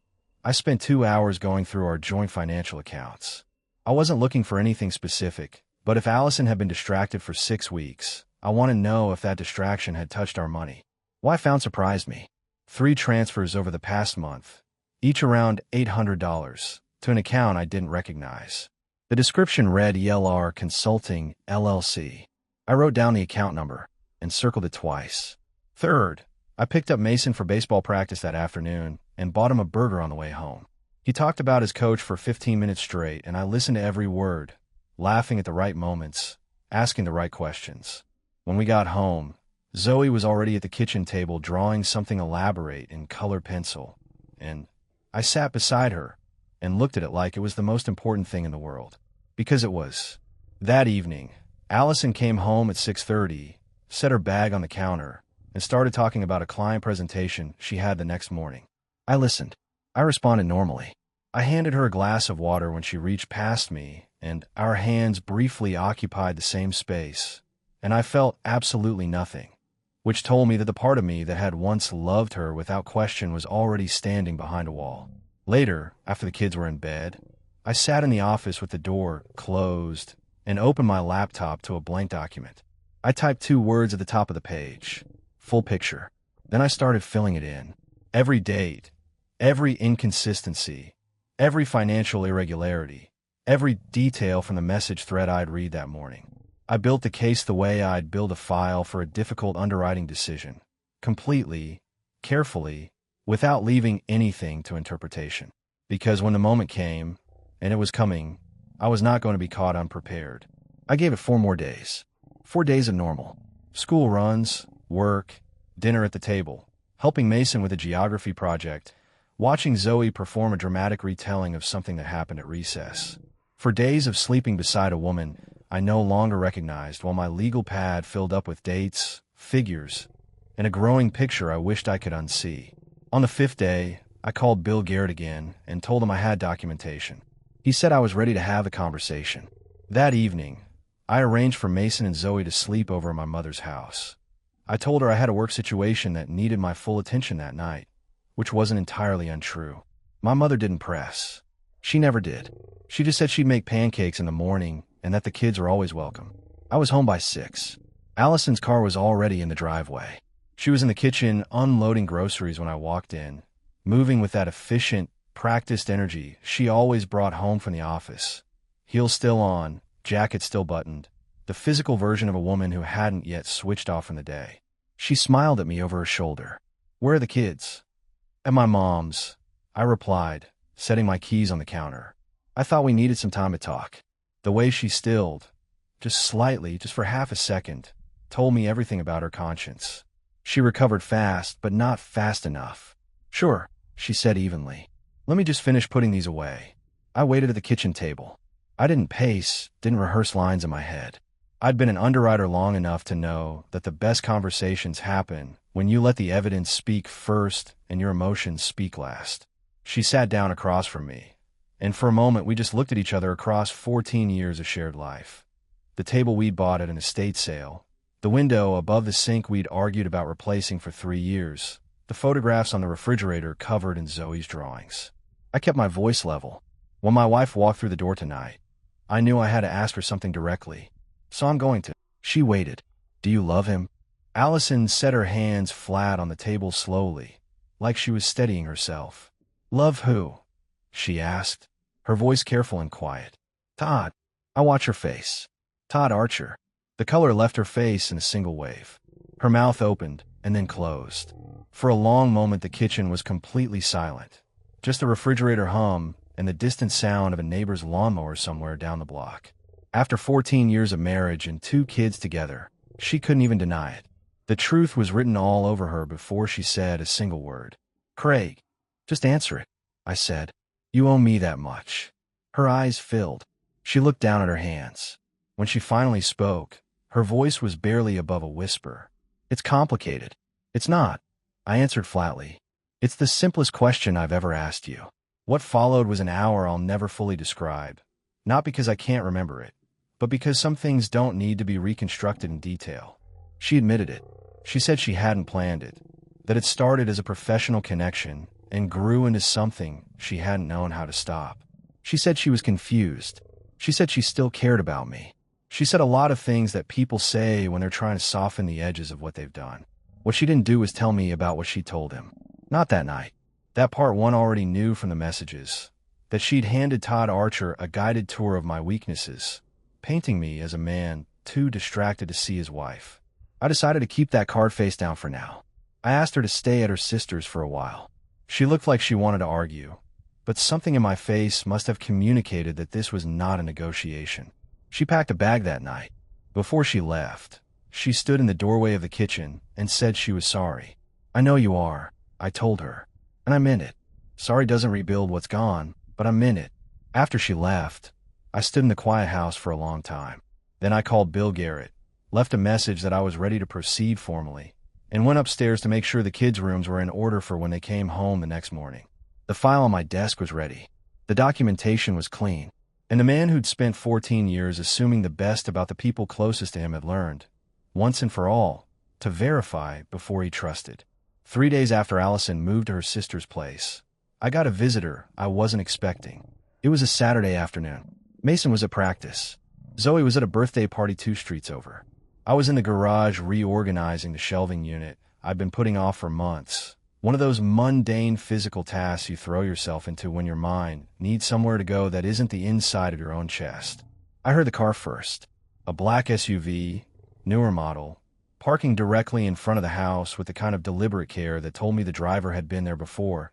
I spent 2 hours going through our joint financial accounts. I wasn't looking for anything specific, but if Allison had been distracted for 6 weeks, I want to know if that distraction had touched our money. What I found surprised me. 3 transfers over the past month, each around $800, to an account I didn't recognize. The description read ELR Consulting, LLC. I wrote down the account number and circled it twice. Third, I picked up Mason for baseball practice that afternoon and bought him a burger on the way home. He talked about his coach for 15 minutes straight, and I listened to every word, laughing at the right moments, asking the right questions. When we got home, Zoe was already at the kitchen table drawing something elaborate in colored pencil, and I sat beside her and looked at it like it was the most important thing in the world. Because it was. That evening, Allison came home at 6:30, set her bag on the counter, and started talking about a client presentation she had the next morning. I listened. I responded normally. I handed her a glass of water when she reached past me, and our hands briefly occupied the same space, and I felt absolutely nothing, which told me that the part of me that had once loved her without question was already standing behind a wall. Later, after the kids were in bed, I sat in the office with the door closed and opened my laptop to a blank document. I typed 2 words at the top of the page, full picture. Then I started filling it in. Every date, every inconsistency, every financial irregularity, every detail from the message thread I'd read that morning. I built the case the way I'd build a file for a difficult underwriting decision, completely, carefully, without leaving anything to interpretation. Because when the moment came, and it was coming, I was not going to be caught unprepared. I gave it 4 more days. 4 days of normal. School runs, work, dinner at the table, helping Mason with a geography project, watching Zoe perform a dramatic retelling of something that happened at recess. For days of sleeping beside a woman I no longer recognized while my legal pad filled up with dates, figures, and a growing picture I wished I could unsee. On the 5th day, I called Bill Garrett again and told him I had documentation. He said I was ready to have a conversation. That evening, I arranged for Mason and Zoe to sleep over at my mother's house. I told her I had a work situation that needed my full attention that night, which wasn't entirely untrue. My mother didn't press. She never did. She just said she'd make pancakes in the morning and that the kids were always welcome. I was home by 6. Allison's car was already in the driveway. She was in the kitchen unloading groceries when I walked in, moving with that efficient, practiced energy she always brought home from the office. Heels still on, jacket still buttoned, the physical version of a woman who hadn't yet switched off from the day. She smiled at me over her shoulder. "Where are the kids?" "At my mom's," I replied, setting my keys on the counter. I thought we needed some time to talk. The way she stilled, just slightly, just for half a second, told me everything about her conscience. She recovered fast, but not fast enough. "Sure," she said evenly. "Let me just finish putting these away." I waited at the kitchen table. I didn't pace, didn't rehearse lines in my head. I'd been an underwriter long enough to know that the best conversations happen when you let the evidence speak first and your emotions speak last. She sat down across from me, and for a moment we just looked at each other across 14 years of shared life. The table we'd bought at an estate sale, the window above the sink we'd argued about replacing for 3 years, the photographs on the refrigerator covered in Zoe's drawings. I kept my voice level. When my wife walked through the door tonight, I knew I had to ask her something directly. So I'm going to. She waited. Do you love him? Allison set her hands flat on the table slowly, like she was steadying herself. Love who? She asked, her voice careful and quiet. Todd. I watch her face. Todd Archer. The color left her face in a single wave. Her mouth opened and then closed. For a long moment the kitchen was completely silent. Just the refrigerator hum and the distant sound of a neighbor's lawnmower somewhere down the block. After 14 years of marriage and 2 kids together, she couldn't even deny it. The truth was written all over her before she said a single word. Craig, just answer it, I said. You owe me that much. Her eyes filled. She looked down at her hands. When she finally spoke, her voice was barely above a whisper. It's complicated. It's not, I answered flatly. It's the simplest question I've ever asked you. What followed was an hour I'll never fully describe. Not because I can't remember it, but because some things don't need to be reconstructed in detail. She admitted it. She said she hadn't planned it, that it started as a professional connection and grew into something she hadn't known how to stop. She said she was confused. She said she still cared about me. She said a lot of things that people say when they're trying to soften the edges of what they've done. What she didn't do was tell me about what she told him. Not that night. That part one already knew from the messages, that she'd handed Todd Archer a guided tour of my weaknesses, painting me as a man too distracted to see his wife. I decided to keep that card face down for now. I asked her to stay at her sister's for a while. She looked like she wanted to argue, but something in my face must have communicated that this was not a negotiation. She packed a bag that night. Before she left, she stood in the doorway of the kitchen and said she was sorry. I know you are, I told her, and I meant it. Sorry doesn't rebuild what's gone, but I meant it. After she left, I stood in the quiet house for a long time. Then I called Bill Garrett, left a message that I was ready to proceed formally, and went upstairs to make sure the kids' rooms were in order for when they came home the next morning. The file on my desk was ready. The documentation was clean, and the man who'd spent 14 years assuming the best about the people closest to him had learned, once and for all, to verify before he trusted. 3 days after Allison moved to her sister's place, I got a visitor I wasn't expecting. It was a Saturday afternoon. Mason was at practice. Zoe was at a birthday party 2 streets over. I was in the garage reorganizing the shelving unit I'd been putting off for months. One of those mundane physical tasks you throw yourself into when your mind needs somewhere to go that isn't the inside of your own chest. I heard the car first. A black SUV, newer model, parking directly in front of the house with the kind of deliberate care that told me the driver had been there before,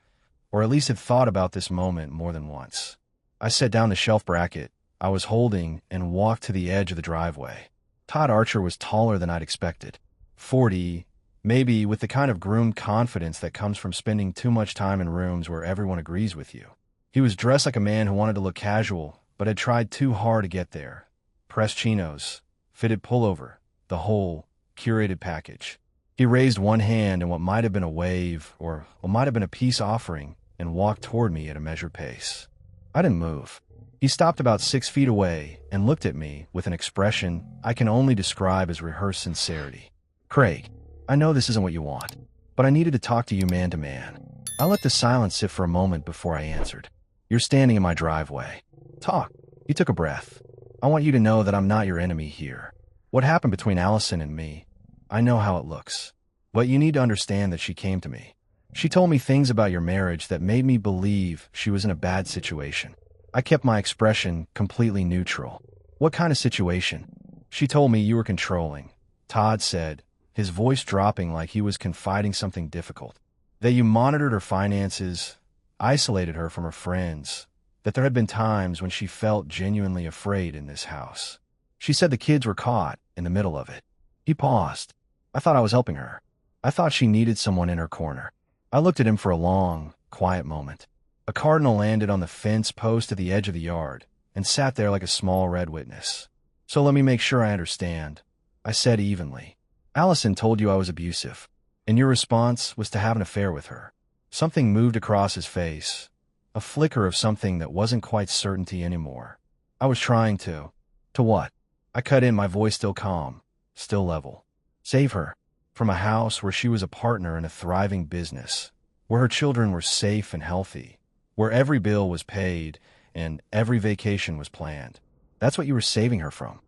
or at least had thought about this moment more than once. I set down the shelf bracket I was holding and walked to the edge of the driveway. Todd Archer was taller than I'd expected. 40, maybe, with the kind of groomed confidence that comes from spending too much time in rooms where everyone agrees with you. He was dressed like a man who wanted to look casual, but had tried too hard to get there. Pressed chinos, fitted pullover, the whole curated package. He raised one hand in what might have been a wave, or what might have been a peace offering, and walked toward me at a measured pace. I didn't move. He stopped about 6 feet away and looked at me with an expression I can only describe as rehearsed sincerity. Craig, I know this isn't what you want, but I needed to talk to you man to man. I let the silence sit for a moment before I answered. You're standing in my driveway. Talk. He took a breath. I want you to know that I'm not your enemy here. What happened between Allison and me, I know how it looks. But you need to understand that she came to me. She told me things about your marriage that made me believe she was in a bad situation. I kept my expression completely neutral. What kind of situation? She told me you were controlling. Todd said, his voice dropping like he was confiding something difficult. That you monitored her finances, isolated her from her friends, that there had been times when she felt genuinely afraid in this house. She said the kids were caught in the middle of it. He paused. I thought I was helping her. I thought she needed someone in her corner. I looked at him for a long, quiet moment. A cardinal landed on the fence post at the edge of the yard and sat there like a small red witness. So let me make sure I understand, I said evenly. Allison told you I was abusive, and your response was to have an affair with her. Something moved across his face, a flicker of something that wasn't quite certainty anymore. I was trying to. To what? I cut in, my voice still calm, still level. Save her. From a house where she was a partner in a thriving business, where her children were safe and healthy, where every bill was paid and every vacation was planned. That's what you were saving her from.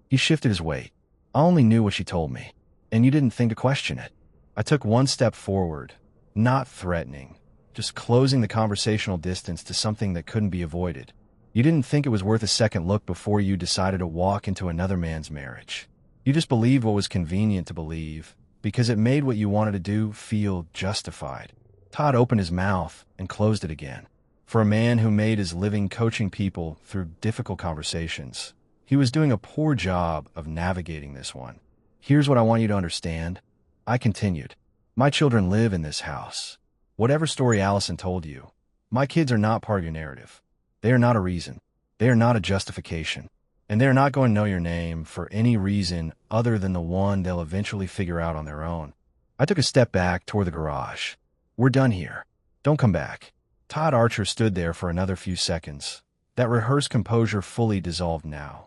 He shifted his weight. I only knew what she told me, and you didn't think to question it. I took one step forward, not threatening, just closing the conversational distance to something that couldn't be avoided. You didn't think it was worth a second look before you decided to walk into another man's marriage. You just believed what was convenient to believe, because it made what you wanted to do feel justified. Todd opened his mouth and closed it again. For a man who made his living coaching people through difficult conversations, he was doing a poor job of navigating this one. Here's what I want you to understand, I continued. My children live in this house. Whatever story Allison told you, my kids are not part of your narrative. They are not a reason. They are not a justification. And they are not going to know your name for any reason other than the one they'll eventually figure out on their own. I took a step back toward the garage. We're done here. Don't come back. Todd Archer stood there for another few seconds. That rehearsed composure fully dissolved now,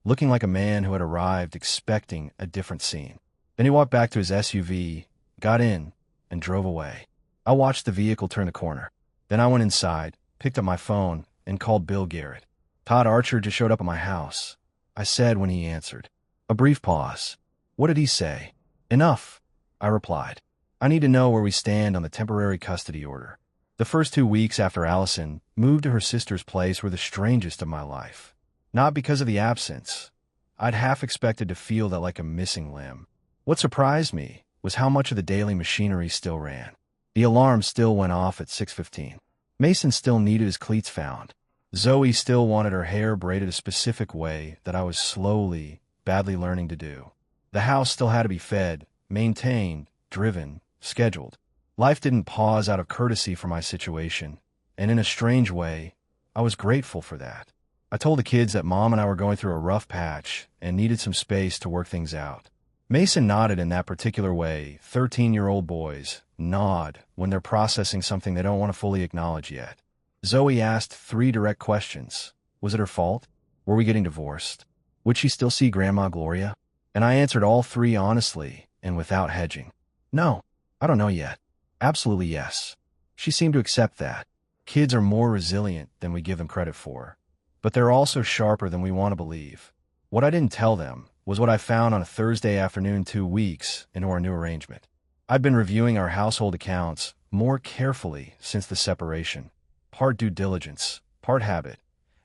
looking like a man who had arrived expecting a different scene. Then he walked back to his SUV, got in, and drove away. I watched the vehicle turn the corner. Then I went inside, picked up my phone, and called Bill Garrett. Todd Archer just showed up at my house, I said when he answered. A brief pause. What did he say? Enough, I replied. I need to know where we stand on the temporary custody order. The first 2 weeks after Allison moved to her sister's place were the strangest of my life. Not because of the absence. I'd half expected to feel that like a missing limb. What surprised me was how much of the daily machinery still ran. The alarm still went off at 6:15. Mason still needed his cleats found. Zoe still wanted her hair braided a specific way that I was slowly, badly learning to do. The house still had to be fed, maintained, driven, scheduled. Life didn't pause out of courtesy for my situation, and in a strange way, I was grateful for that. I told the kids that Mom and I were going through a rough patch and needed some space to work things out. Mason nodded in that particular way 13-year-old boys nod when they're processing something they don't want to fully acknowledge yet. Zoe asked 3 direct questions. Was it her fault? Were we getting divorced? Would she still see Grandma Gloria? And I answered all 3 honestly and without hedging. No, I don't know yet. Absolutely yes. She seemed to accept that. Kids are more resilient than we give them credit for, but they're also sharper than we want to believe. What I didn't tell them was what I found on a Thursday afternoon 2 weeks into our new arrangement. I'd been reviewing our household accounts more carefully since the separation, part due diligence, part habit,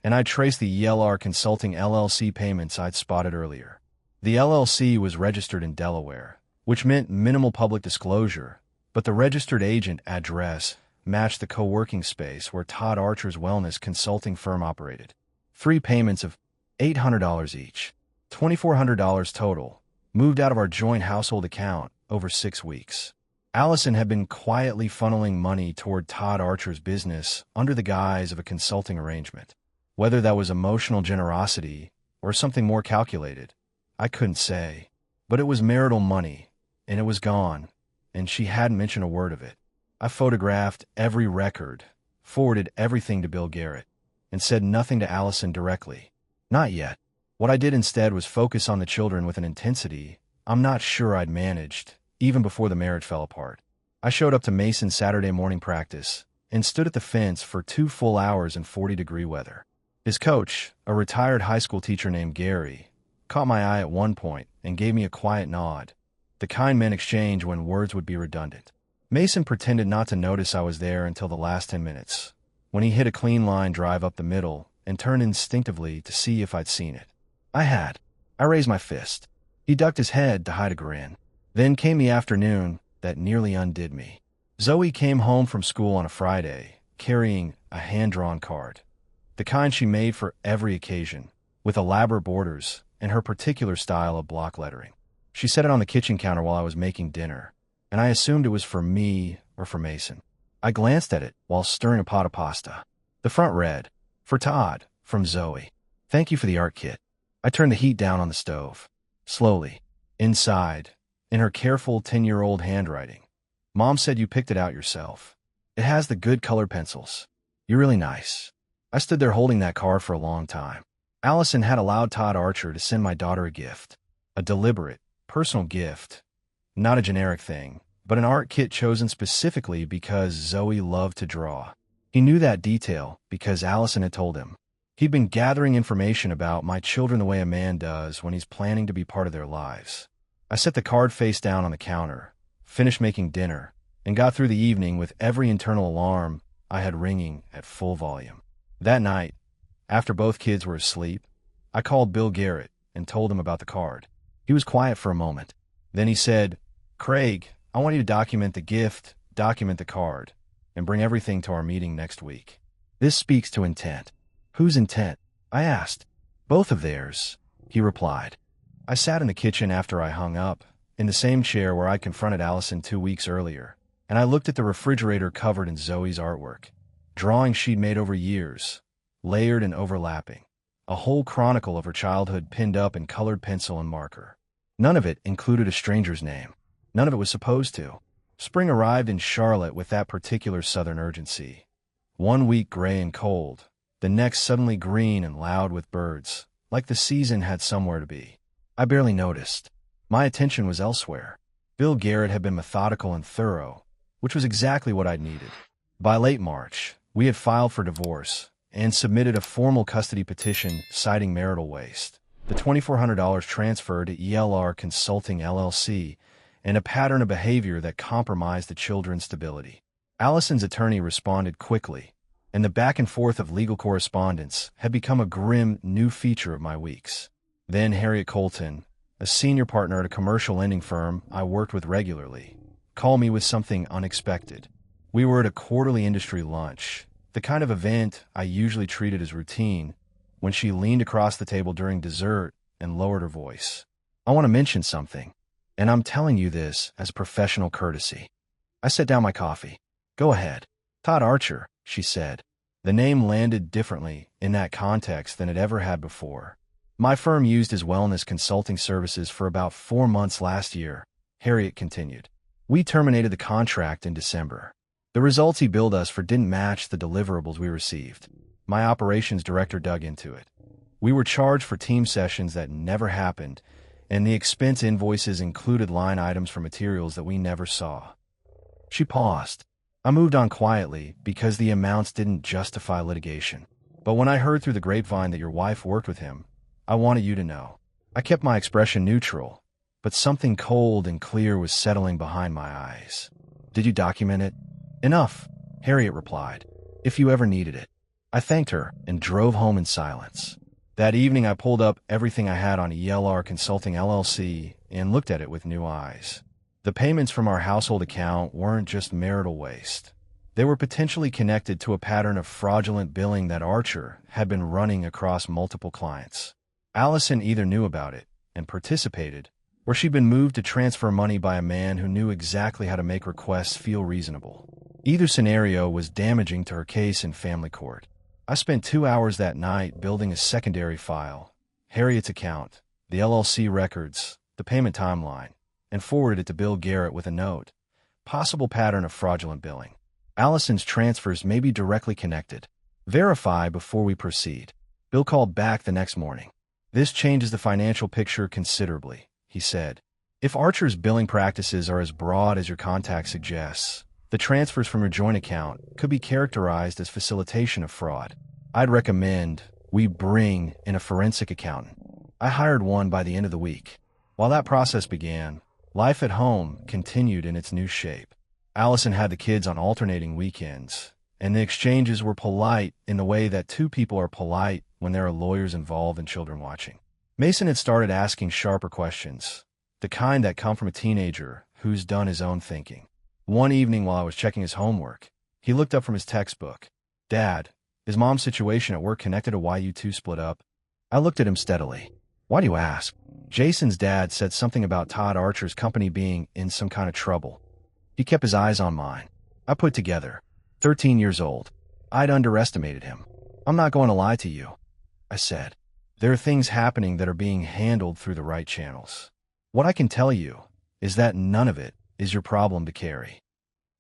and I traced the ELR Consulting LLC payments I'd spotted earlier. The LLC was registered in Delaware, which meant minimal public disclosure, but the registered agent address matched the co-working space where Todd Archer's wellness consulting firm operated. 3 payments of $800 each, $2,400 total, moved out of our joint household account over 6 weeks. Allison had been quietly funneling money toward Todd Archer's business under the guise of a consulting arrangement. Whether that was emotional generosity or something more calculated, I couldn't say. But it was marital money, and it was gone, and she hadn't mentioned a word of it. I photographed every record, forwarded everything to Bill Garrett, and said nothing to Allison directly. Not yet. What I did instead was focus on the children with an intensity I'm not sure I'd managed, even before the marriage fell apart. I showed up to Mason's Saturday morning practice and stood at the fence for 2 full hours in 40-degree weather. His coach, a retired high school teacher named Gary, caught my eye at one point and gave me a quiet nod, the kind men exchange when words would be redundant. Mason pretended not to notice I was there until the last 10 minutes, when he hit a clean line drive up the middle and turned instinctively to see if I'd seen it. I had. I raised my fist. He ducked his head to hide a grin. Then came the afternoon that nearly undid me. Zoe came home from school on a Friday, carrying a hand-drawn card, the kind she made for every occasion, with elaborate borders and her particular style of block lettering. She set it on the kitchen counter while I was making dinner, and I assumed it was for me or for Mason. I glanced at it while stirring a pot of pasta. The front read, "For Todd, from Zoe. Thank you for the art kit. I turned the heat down on the stove. Slowly. Inside, in her careful 10-year-old handwriting. Mom said you picked it out yourself. It has the good colored pencils. You're really nice. I stood there holding that card for a long time. Allison had allowed Todd Archer to send my daughter a gift. A deliberate, personal gift. Not a generic thing, but an art kit chosen specifically because Zoe loved to draw. He knew that detail because Allison had told him. He'd been gathering information about my children the way a man does when he's planning to be part of their lives. I set the card face down on the counter, finished making dinner, and got through the evening with every internal alarm I had ringing at full volume. That night, after both kids were asleep, I called Bill Garrett and told him about the card. He was quiet for a moment. Then he said, "Craig, I want you to document the gift, document the card, and bring everything to our meeting next week." This speaks to intent. Whose intent? I asked. Both of theirs, he replied. I sat in the kitchen after I hung up, in the same chair where I confronted Allison 2 weeks earlier, and I looked at the refrigerator covered in Zoe's artwork. Drawings she'd made over years, layered and overlapping. A whole chronicle of her childhood pinned up in colored pencil and marker. None of it included a stranger's name. None of it was supposed to. Spring arrived in Charlotte with that particular southern urgency. 1 week gray and cold, the next suddenly green and loud with birds, like the season had somewhere to be. I barely noticed. My attention was elsewhere. Bill Garrett had been methodical and thorough, which was exactly what I'd needed. By late March, we had filed for divorce and submitted a formal custody petition citing marital waste, the $2,400 transfer to ELR Consulting LLC, and a pattern of behavior that compromised the children's stability. Allison's attorney responded quickly, and the back and forth of legal correspondence had become a grim new feature of my weeks. Then Harriet Colton, a senior partner at a commercial lending firm I worked with regularly, called me with something unexpected. We were at a quarterly industry lunch, the kind of event I usually treated as routine, when she leaned across the table during dessert and lowered her voice. "I want to mention something, and I'm telling you this as professional courtesy." I set down my coffee. "Go ahead." "Todd Archer," she said. The name landed differently in that context than it ever had before. "My firm used his wellness consulting services for about 4 months last year," Harriet continued. "We terminated the contract in December. The results he billed us for didn't match the deliverables we received. My operations director dug into it. We were charged for team sessions that never happened, and the expense invoices included line items for materials that we never saw." She paused. I moved on quietly because the amounts didn't justify litigation. "But when I heard through the grapevine that your wife worked with him, I wanted you to know." I kept my expression neutral, but something cold and clear was settling behind my eyes. "Did you document it?" "Enough," Harriet replied. "If you ever needed it." I thanked her and drove home in silence. That evening I pulled up everything I had on ELR Consulting LLC and looked at it with new eyes. The payments from our household account weren't just marital waste. They were potentially connected to a pattern of fraudulent billing that Archer had been running across multiple clients. Allison either knew about it and participated, or she'd been moved to transfer money by a man who knew exactly how to make requests feel reasonable. Either scenario was damaging to her case in family court. I spent 2 hours that night building a secondary file, Harriet's account, the LLC records, the payment timeline, and forwarded it to Bill Garrett with a note. Possible pattern of fraudulent billing. Allison's transfers may be directly connected. Verify before we proceed. Bill called back the next morning. "This changes the financial picture considerably," he said. "If Archer's billing practices are as broad as your contact suggests, the transfers from your joint account could be characterized as facilitation of fraud. I'd recommend we bring in a forensic accountant." I hired one by the end of the week. While that process began, life at home continued in its new shape. Allison had the kids on alternating weekends, and the exchanges were polite in the way that two people are polite when there are lawyers involved and children watching. Mason had started asking sharper questions, the kind that come from a teenager who's done his own thinking. One evening while I was checking his homework, he looked up from his textbook. "Dad, is Mom's situation at work connected to why you two split up?" I looked at him steadily. "Why do you ask?" "Jason's dad said something about Todd Archer's company being in some kind of trouble." He kept his eyes on mine. I put together. 13 years old. I'd underestimated him. "I'm not going to lie to you," I said. There are things happening that are being handled through the right channels. What I can tell you is that none of it is your problem to carry.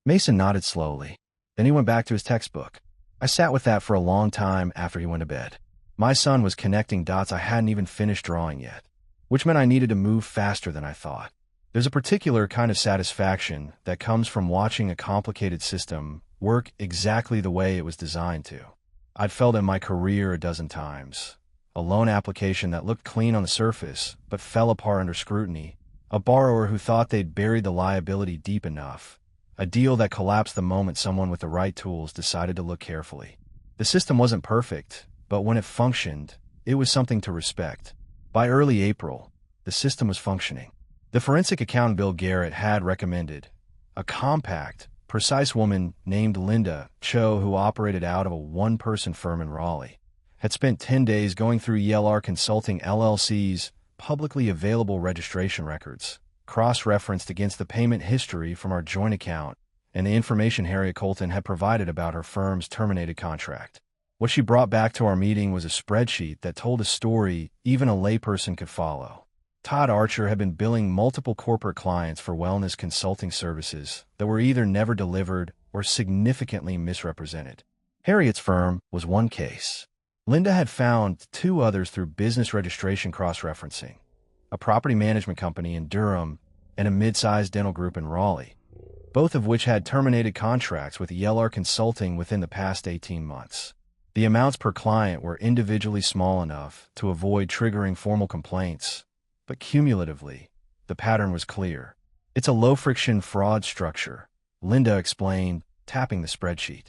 Mason nodded slowly. Then he went back to his textbook. I sat with that for a long time after he went to bed. My son was connecting dots I hadn't even finished drawing yet, which meant I needed to move faster than I thought. There's a particular kind of satisfaction that comes from watching a complicated system work exactly the way it was designed to. I'd felt it in my career a dozen times. A loan application that looked clean on the surface, but fell apart under scrutiny. A borrower who thought they'd buried the liability deep enough. A deal that collapsed the moment someone with the right tools decided to look carefully. The system wasn't perfect, but when it functioned, it was something to respect. By early April, the system was functioning. The forensic accountant Bill Garrett had recommended a compact, precise woman named Linda Cho, who operated out of a one-person firm in Raleigh, had spent 10 days going through ELR Consulting LLC's publicly available registration records, cross-referenced against the payment history from our joint account and the information Harriet Colton had provided about her firm's terminated contract. What she brought back to our meeting was a spreadsheet that told a story even a layperson could follow. Todd Archer had been billing multiple corporate clients for wellness consulting services that were either never delivered or significantly misrepresented. Harriet's firm was one case. Linda had found two others through business registration cross-referencing, a property management company in Durham and a mid-sized dental group in Raleigh, both of which had terminated contracts with ELR Consulting within the past 18 months. The amounts per client were individually small enough to avoid triggering formal complaints, but cumulatively, the pattern was clear. It's a low-friction fraud structure, Linda explained, tapping the spreadsheet.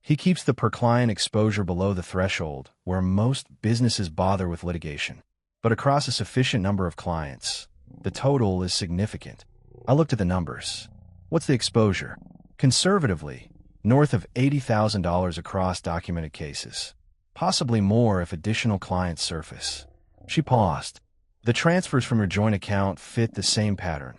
He keeps the per-client exposure below the threshold where most businesses bother with litigation. But across a sufficient number of clients, the total is significant. I looked at the numbers. What's the exposure? Conservatively, north of $80,000 across documented cases. Possibly more if additional clients surface. She paused. The transfers from your joint account fit the same pattern.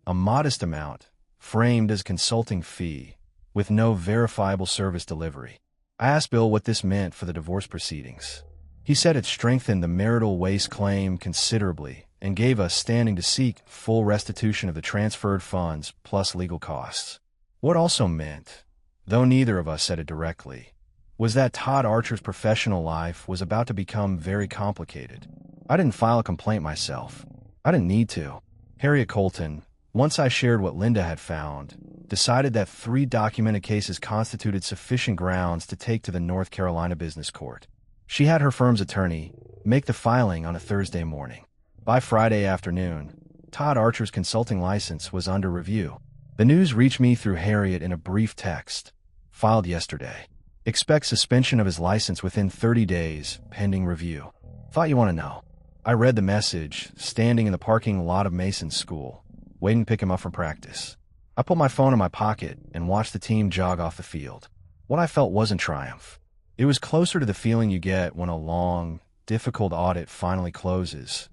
A modest amount, framed as consulting fee, with no verifiable service delivery. I asked Bill what this meant for the divorce proceedings. He said it strengthened the marital waste claim considerably and gave us standing to seek full restitution of the transferred funds plus legal costs. What also meant, though neither of us said it directly, was that Todd Archer's professional life was about to become very complicated. I didn't file a complaint myself. I didn't need to. Harriet Colton, once I shared what Linda had found, decided that 3 documented cases constituted sufficient grounds to take to the North Carolina Business Court. She had her firm's attorney make the filing on a Thursday morning. By Friday afternoon, Todd Archer's consulting license was under review. The news reached me through Harriet in a brief text. Filed yesterday. Expect suspension of his license within 30 days, pending review. Thought you want to know. I read the message, standing in the parking lot of Mason's school, waiting to pick him up from practice. I put my phone in my pocket and watched the team jog off the field. What I felt wasn't triumph. It was closer to the feeling you get when a long, difficult audit finally closes.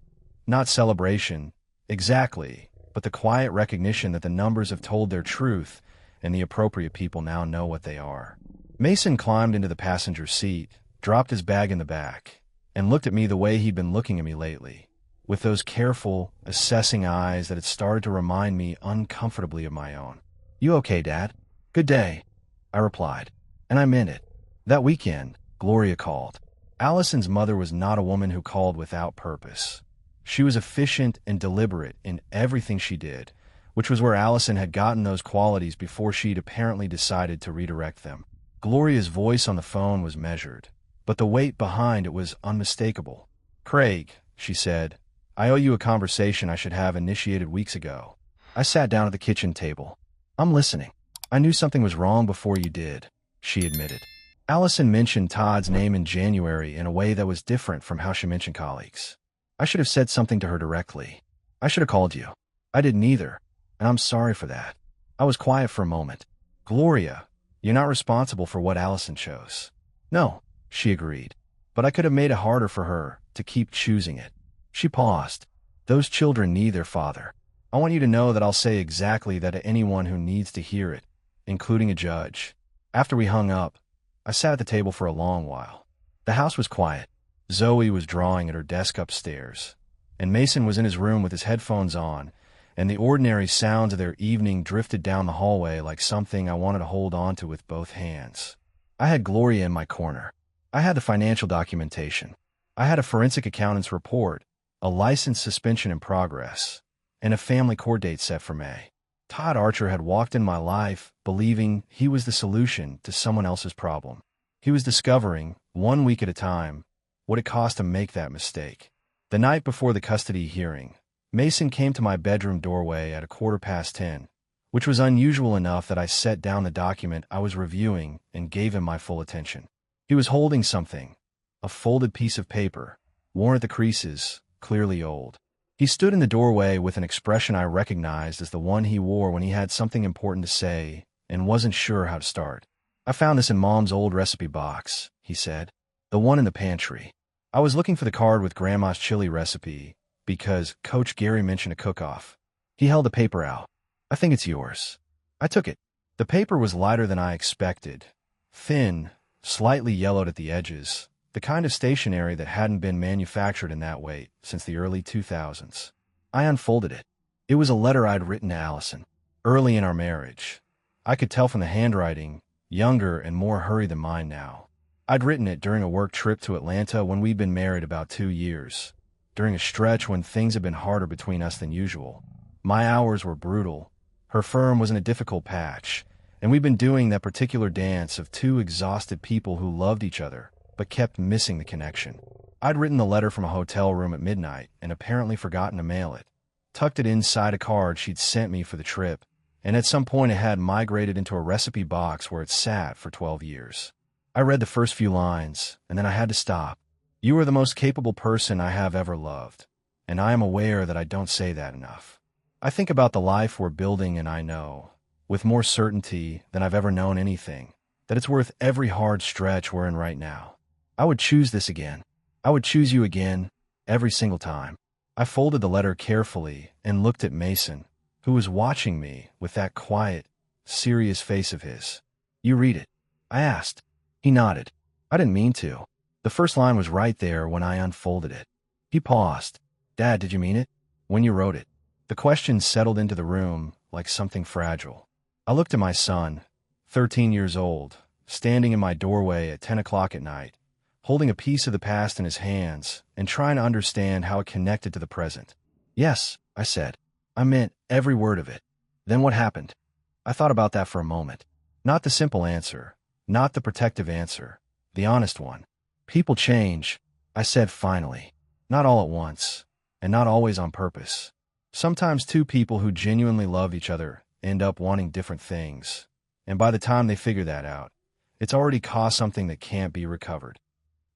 Not celebration, exactly, but the quiet recognition that the numbers have told their truth and the appropriate people now know what they are. Mason climbed into the passenger seat, dropped his bag in the back, and looked at me the way he'd been looking at me lately, with those careful, assessing eyes that had started to remind me uncomfortably of my own. "You okay, Dad?" "Good day," I replied, and I meant it. That weekend, Gloria called. Allison's mother was not a woman who called without purpose. She was efficient and deliberate in everything she did, which was where Allison had gotten those qualities before she'd apparently decided to redirect them. Gloria's voice on the phone was measured, but the weight behind it was unmistakable. "Craig," she said, "I owe you a conversation I should have initiated weeks ago." I sat down at the kitchen table. "I'm listening." "I knew something was wrong before you did," she admitted. Allison mentioned Todd's name in January in a way that was different from how she mentioned colleagues. I should have said something to her directly. I should have called you. I didn't either, and I'm sorry for that. I was quiet for a moment. "Gloria, you're not responsible for what Allison chose." "No," she agreed, but I could have made it harder for her to keep choosing it. She paused. "Those children need their father. I want you to know that I'll say exactly that to anyone who needs to hear it, including a judge." After we hung up, I sat at the table for a long while. The house was quiet. Zoe was drawing at her desk upstairs, and Mason was in his room with his headphones on, and the ordinary sounds of their evening drifted down the hallway like something I wanted to hold on to with both hands. I had Gloria in my corner. I had the financial documentation. I had a forensic accountant's report, a license suspension in progress, and a family court date set for May. Todd Archer had walked in my life believing he was the solution to someone else's problem. He was discovering, 1 week at a time, what it cost to make that mistake. The night before the custody hearing, Mason came to my bedroom doorway at 10:15, which was unusual enough that I set down the document I was reviewing and gave him my full attention. He was holding something, a folded piece of paper, worn at the creases, clearly old. He stood in the doorway with an expression I recognized as the one he wore when he had something important to say and wasn't sure how to start. "I found this in Mom's old recipe box," he said. "The one in the pantry. I was looking for the card with Grandma's chili recipe because Coach Gary mentioned a cook-off." He held the paper out. "I think it's yours." I took it. The paper was lighter than I expected. Thin, slightly yellowed at the edges, the kind of stationery that hadn't been manufactured in that way since the early 2000s. I unfolded it. It was a letter I'd written to Allison, early in our marriage. I could tell from the handwriting, younger and more hurried than mine now. I'd written it during a work trip to Atlanta when we'd been married about 2 years, during a stretch when things had been harder between us than usual. My hours were brutal. Her firm was in a difficult patch, and we'd been doing that particular dance of two exhausted people who loved each other, but kept missing the connection. I'd written the letter from a hotel room at midnight and apparently forgotten to mail it, tucked it inside a card she'd sent me for the trip, and at some point it had migrated into a recipe box where it sat for 12 years. I read the first few lines, and then I had to stop. "You are the most capable person I have ever loved, and I am aware that I don't say that enough. I think about the life we're building, and I know, with more certainty than I've ever known anything, that it's worth every hard stretch we're in right now. I would choose this again. I would choose you again, every single time." I folded the letter carefully and looked at Mason, who was watching me with that quiet, serious face of his. "You read it?" I asked. He nodded. I didn't mean to. The first line was right there when I unfolded it. He paused. "Dad, did you mean it? When you wrote it?" The question settled into the room like something fragile. I looked at my son, 13 years old, standing in my doorway at 10 o'clock at night, holding a piece of the past in his hands and trying to understand how it connected to the present. "Yes," I said. "I meant every word of it." "Then what happened?" I thought about that for a moment. Not the simple answer, not the protective answer, the honest one. "People change," I said finally. "Not all at once, and not always on purpose. Sometimes two people who genuinely love each other end up wanting different things, and by the time they figure that out, it's already caused something that can't be recovered."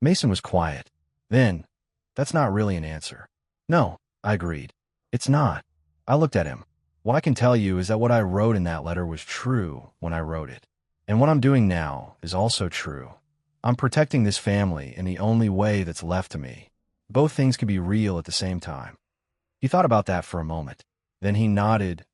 Mason was quiet. Then, "That's not really an answer." "No," I agreed. "It's not." I looked at him. "What I can tell you is that what I wrote in that letter was true when I wrote it. And what I'm doing now is also true. I'm protecting this family in the only way that's left to me. Both things can be real at the same time." He thought about that for a moment. Then he nodded,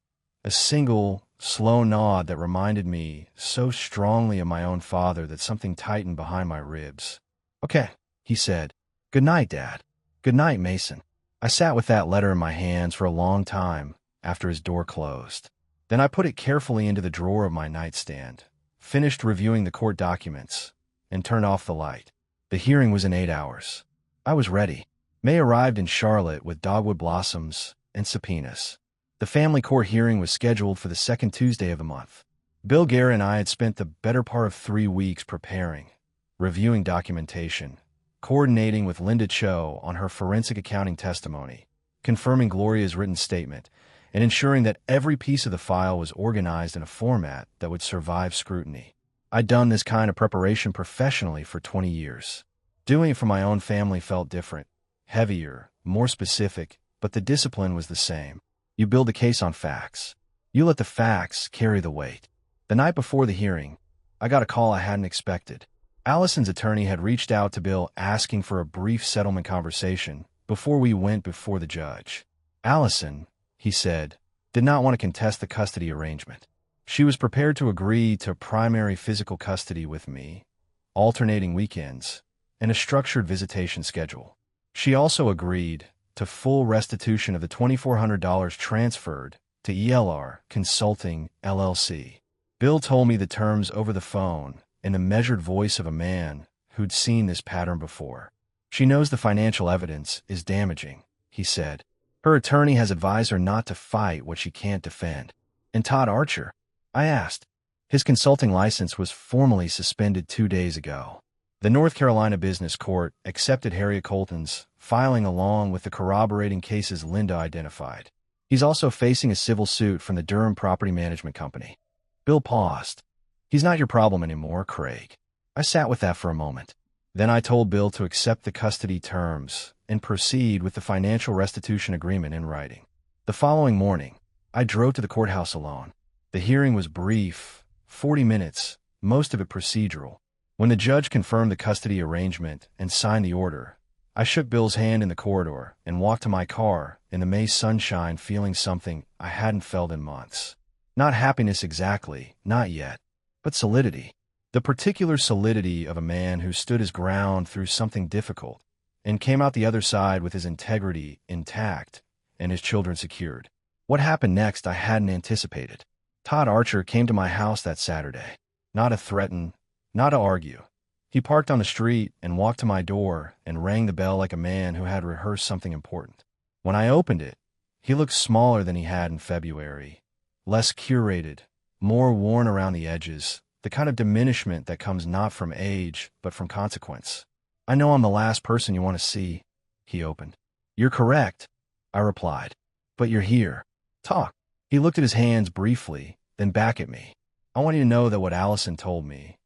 a single, slow nod that reminded me so strongly of my own father that something tightened behind my ribs. "Okay," he said. "Good night, Dad." "Good night, Mason." I sat with that letter in my hands for a long time after his door closed. Then I put it carefully into the drawer of my nightstand, finished reviewing the court documents, and turned off the light. The hearing was in 8 hours. I was ready. May arrived in Charlotte with dogwood blossoms and subpoenas. The family court hearing was scheduled for the second Tuesday of the month. Bill Guerra and I had spent the better part of 3 weeks preparing, reviewing documentation, coordinating with Linda Cho on her forensic accounting testimony, confirming Gloria's written statement, and ensuring that every piece of the file was organized in a format that would survive scrutiny. I'd done this kind of preparation professionally for 20 years. Doing it for my own family felt different, heavier, more specific, but the discipline was the same. You build a case on facts. You let the facts carry the weight. The night before the hearing, I got a call I hadn't expected. Allison's attorney had reached out to Bill asking for a brief settlement conversation before we went before the judge. Allison, he said, did not want to contest the custody arrangement. She was prepared to agree to primary physical custody with me, alternating weekends, and a structured visitation schedule. She also agreed to full restitution of the $2,400 transferred to ELR Consulting, LLC. Bill told me the terms over the phone in the measured voice of a man who'd seen this pattern before. She knows the financial evidence is damaging, he said. Her attorney has advised her not to fight what she can't defend. And Todd Archer? I asked. His consulting license was formally suspended 2 days ago. The North Carolina Business Court accepted Harriet Colton's filing along with the corroborating cases Linda identified. He's also facing a civil suit from the Durham Property Management Company. Bill paused. He's not your problem anymore, Craig. I sat with that for a moment. Then I told Bill to accept the custody terms and proceed with the financial restitution agreement in writing. The following morning, I drove to the courthouse alone. The hearing was brief, 40 minutes, most of it procedural. When the judge confirmed the custody arrangement and signed the order, I shook Bill's hand in the corridor and walked to my car in the May sunshine, feeling something I hadn't felt in months. Not happiness exactly, not yet, but solidity. The particular solidity of a man who stood his ground through something difficult and came out the other side with his integrity intact and his children secured. What happened next I hadn't anticipated. Todd Archer came to my house that Saturday. Not to threaten, not to argue. He parked on the street and walked to my door and rang the bell like a man who had rehearsed something important. When I opened it, he looked smaller than he had in February, less curated, more worn around the edges, the kind of diminishment that comes not from age, but from consequence. I know I'm the last person you want to see, he opened. You're correct, I replied. But you're here. Talk. He looked at his hands briefly, then back at me. I want you to know that what Allison told me,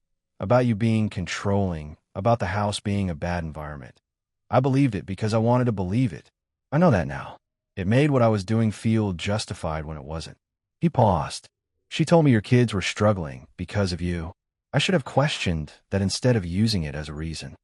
about you being controlling, about the house being a bad environment, I believed it because I wanted to believe it. I know that now. It made what I was doing feel justified when it wasn't. He paused. She told me your kids were struggling because of you. I should have questioned that instead of using it as a reason.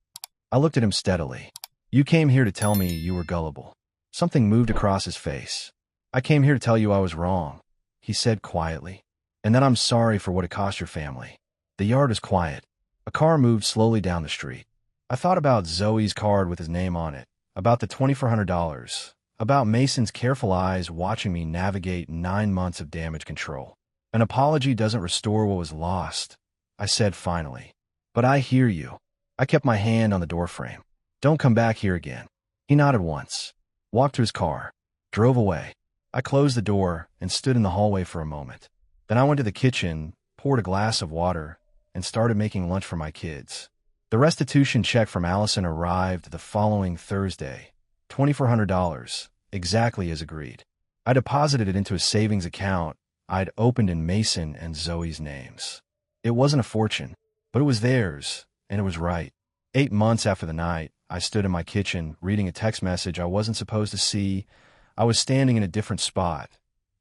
I looked at him steadily. You came here to tell me you were gullible. Something moved across his face. I came here to tell you I was wrong, he said quietly, and that I'm sorry for what it cost your family. The yard was quiet. A car moved slowly down the street. I thought about Zoe's card with his name on it, about the $2,400, about Mason's careful eyes watching me navigate 9 months of damage control. An apology doesn't restore what was lost, I said finally. But I hear you. I kept my hand on the doorframe. Don't come back here again. He nodded once, walked to his car, drove away. I closed the door and stood in the hallway for a moment. Then I went to the kitchen, poured a glass of water, and started making lunch for my kids. The restitution check from Allison arrived the following Thursday, $2,400, exactly as agreed. I deposited it into a savings account I'd opened in Mason and Zoe's names. It wasn't a fortune, but it was theirs, and it was right. 8 months after the night, I stood in my kitchen reading a text message I wasn't supposed to see. I was standing in a different spot,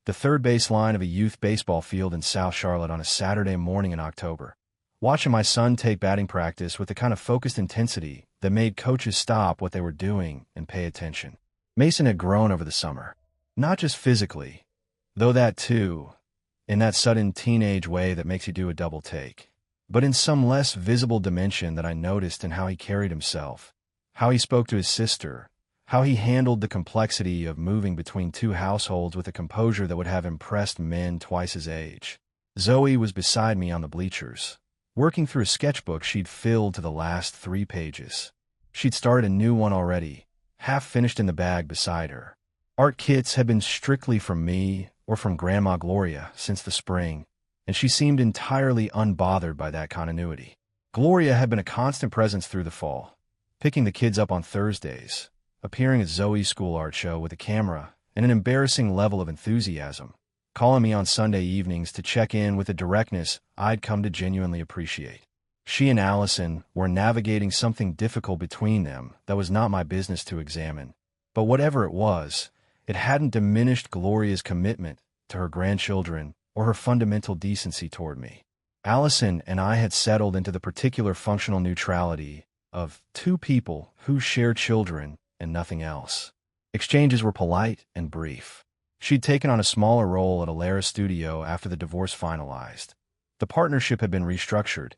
the third base line of a youth baseball field in South Charlotte on a Saturday morning in October, watching my son take batting practice with the kind of focused intensity that made coaches stop what they were doing and pay attention. Mason had grown over the summer, not just physically, though that too, in that sudden teenage way that makes you do a double take, but in some less visible dimension that I noticed in how he carried himself, how he spoke to his sister, how he handled the complexity of moving between 2 households with a composure that would have impressed men twice his age. Zoe was beside me on the bleachers, working through a sketchbook she'd filled to the last 3 pages. She'd started a new one already, half finished in the bag beside her. Art kits had been strictly from me or from Grandma Gloria since the spring, and she seemed entirely unbothered by that continuity. Gloria had been a constant presence through the fall, picking the kids up on Thursdays, appearing at Zoe's school art show with a camera and an embarrassing level of enthusiasm, calling me on Sunday evenings to check in with a directness I'd come to genuinely appreciate. She and Allison were navigating something difficult between them that was not my business to examine, but whatever it was, it hadn't diminished Gloria's commitment to her grandchildren or her fundamental decency toward me. Allison and I had settled into the particular functional neutrality of 2 people who share children and nothing else. Exchanges were polite and brief. She'd taken on a smaller role at Alara Studio after the divorce finalized. The partnership had been restructured,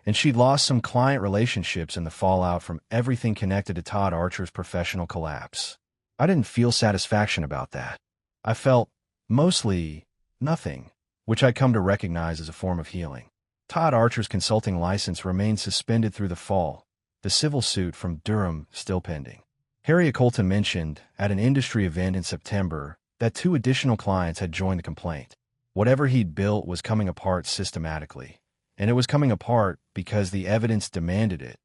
and she'd lost some client relationships in the fallout from everything connected to Todd Archer's professional collapse. I didn't feel satisfaction about that. I felt, mostly, nothing, which I'd come to recognize as a form of healing. Todd Archer's consulting license remained suspended through the fall, the civil suit from Durham still pending. Harriet Colton mentioned, at an industry event in September, that 2 additional clients had joined the complaint. Whatever he'd built was coming apart systematically, and it was coming apart because the evidence demanded it,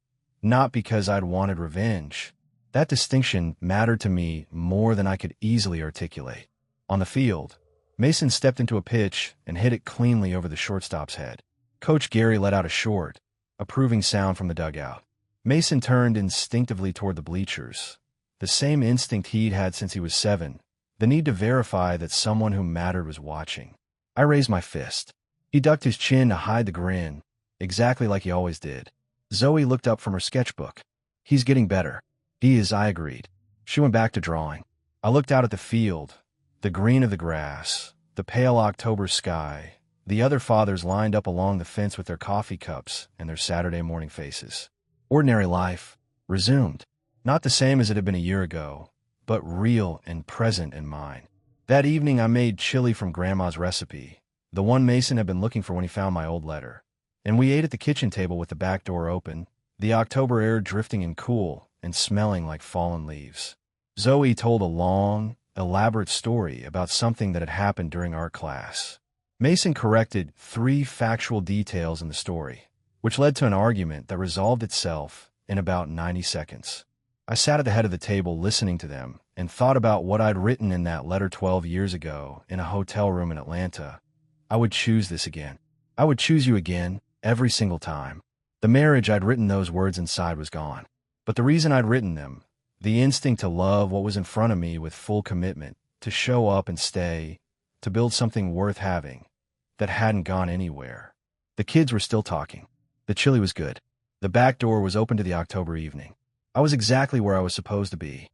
not because I'd wanted revenge. That distinction mattered to me more than I could easily articulate. On the field, Mason stepped into a pitch and hit it cleanly over the shortstop's head. Coach Gary let out a short, approving sound from the dugout. Mason turned instinctively toward the bleachers, the same instinct he'd had since he was 7, the need to verify that someone who mattered was watching. I raised my fist. He ducked his chin to hide the grin, exactly like he always did. Zoe looked up from her sketchbook. He's getting better. He is, I agreed. She went back to drawing. I looked out at the field, the green of the grass, the pale October sky, the other fathers lined up along the fence with their coffee cups and their Saturday morning faces. Ordinary life resumed. Not the same as it had been a year ago, but real and present in mine. That evening I made chili from Grandma's recipe, the one Mason had been looking for when he found my old letter. And we ate at the kitchen table with the back door open, the October air drifting in cool and smelling like fallen leaves. Zoe told a long, elaborate story about something that had happened during art class. Mason corrected 3 factual details in the story, which led to an argument that resolved itself in about 90 seconds. I sat at the head of the table listening to them and thought about what I'd written in that letter 12 years ago in a hotel room in Atlanta. I would choose this again. I would choose you again, every single time. The marriage I'd written those words inside was gone. But the reason I'd written them, the instinct to love what was in front of me with full commitment, to show up and stay, to build something worth having, that hadn't gone anywhere. The kids were still talking. The chili was good. The back door was open to the October evening. I was exactly where I was supposed to be,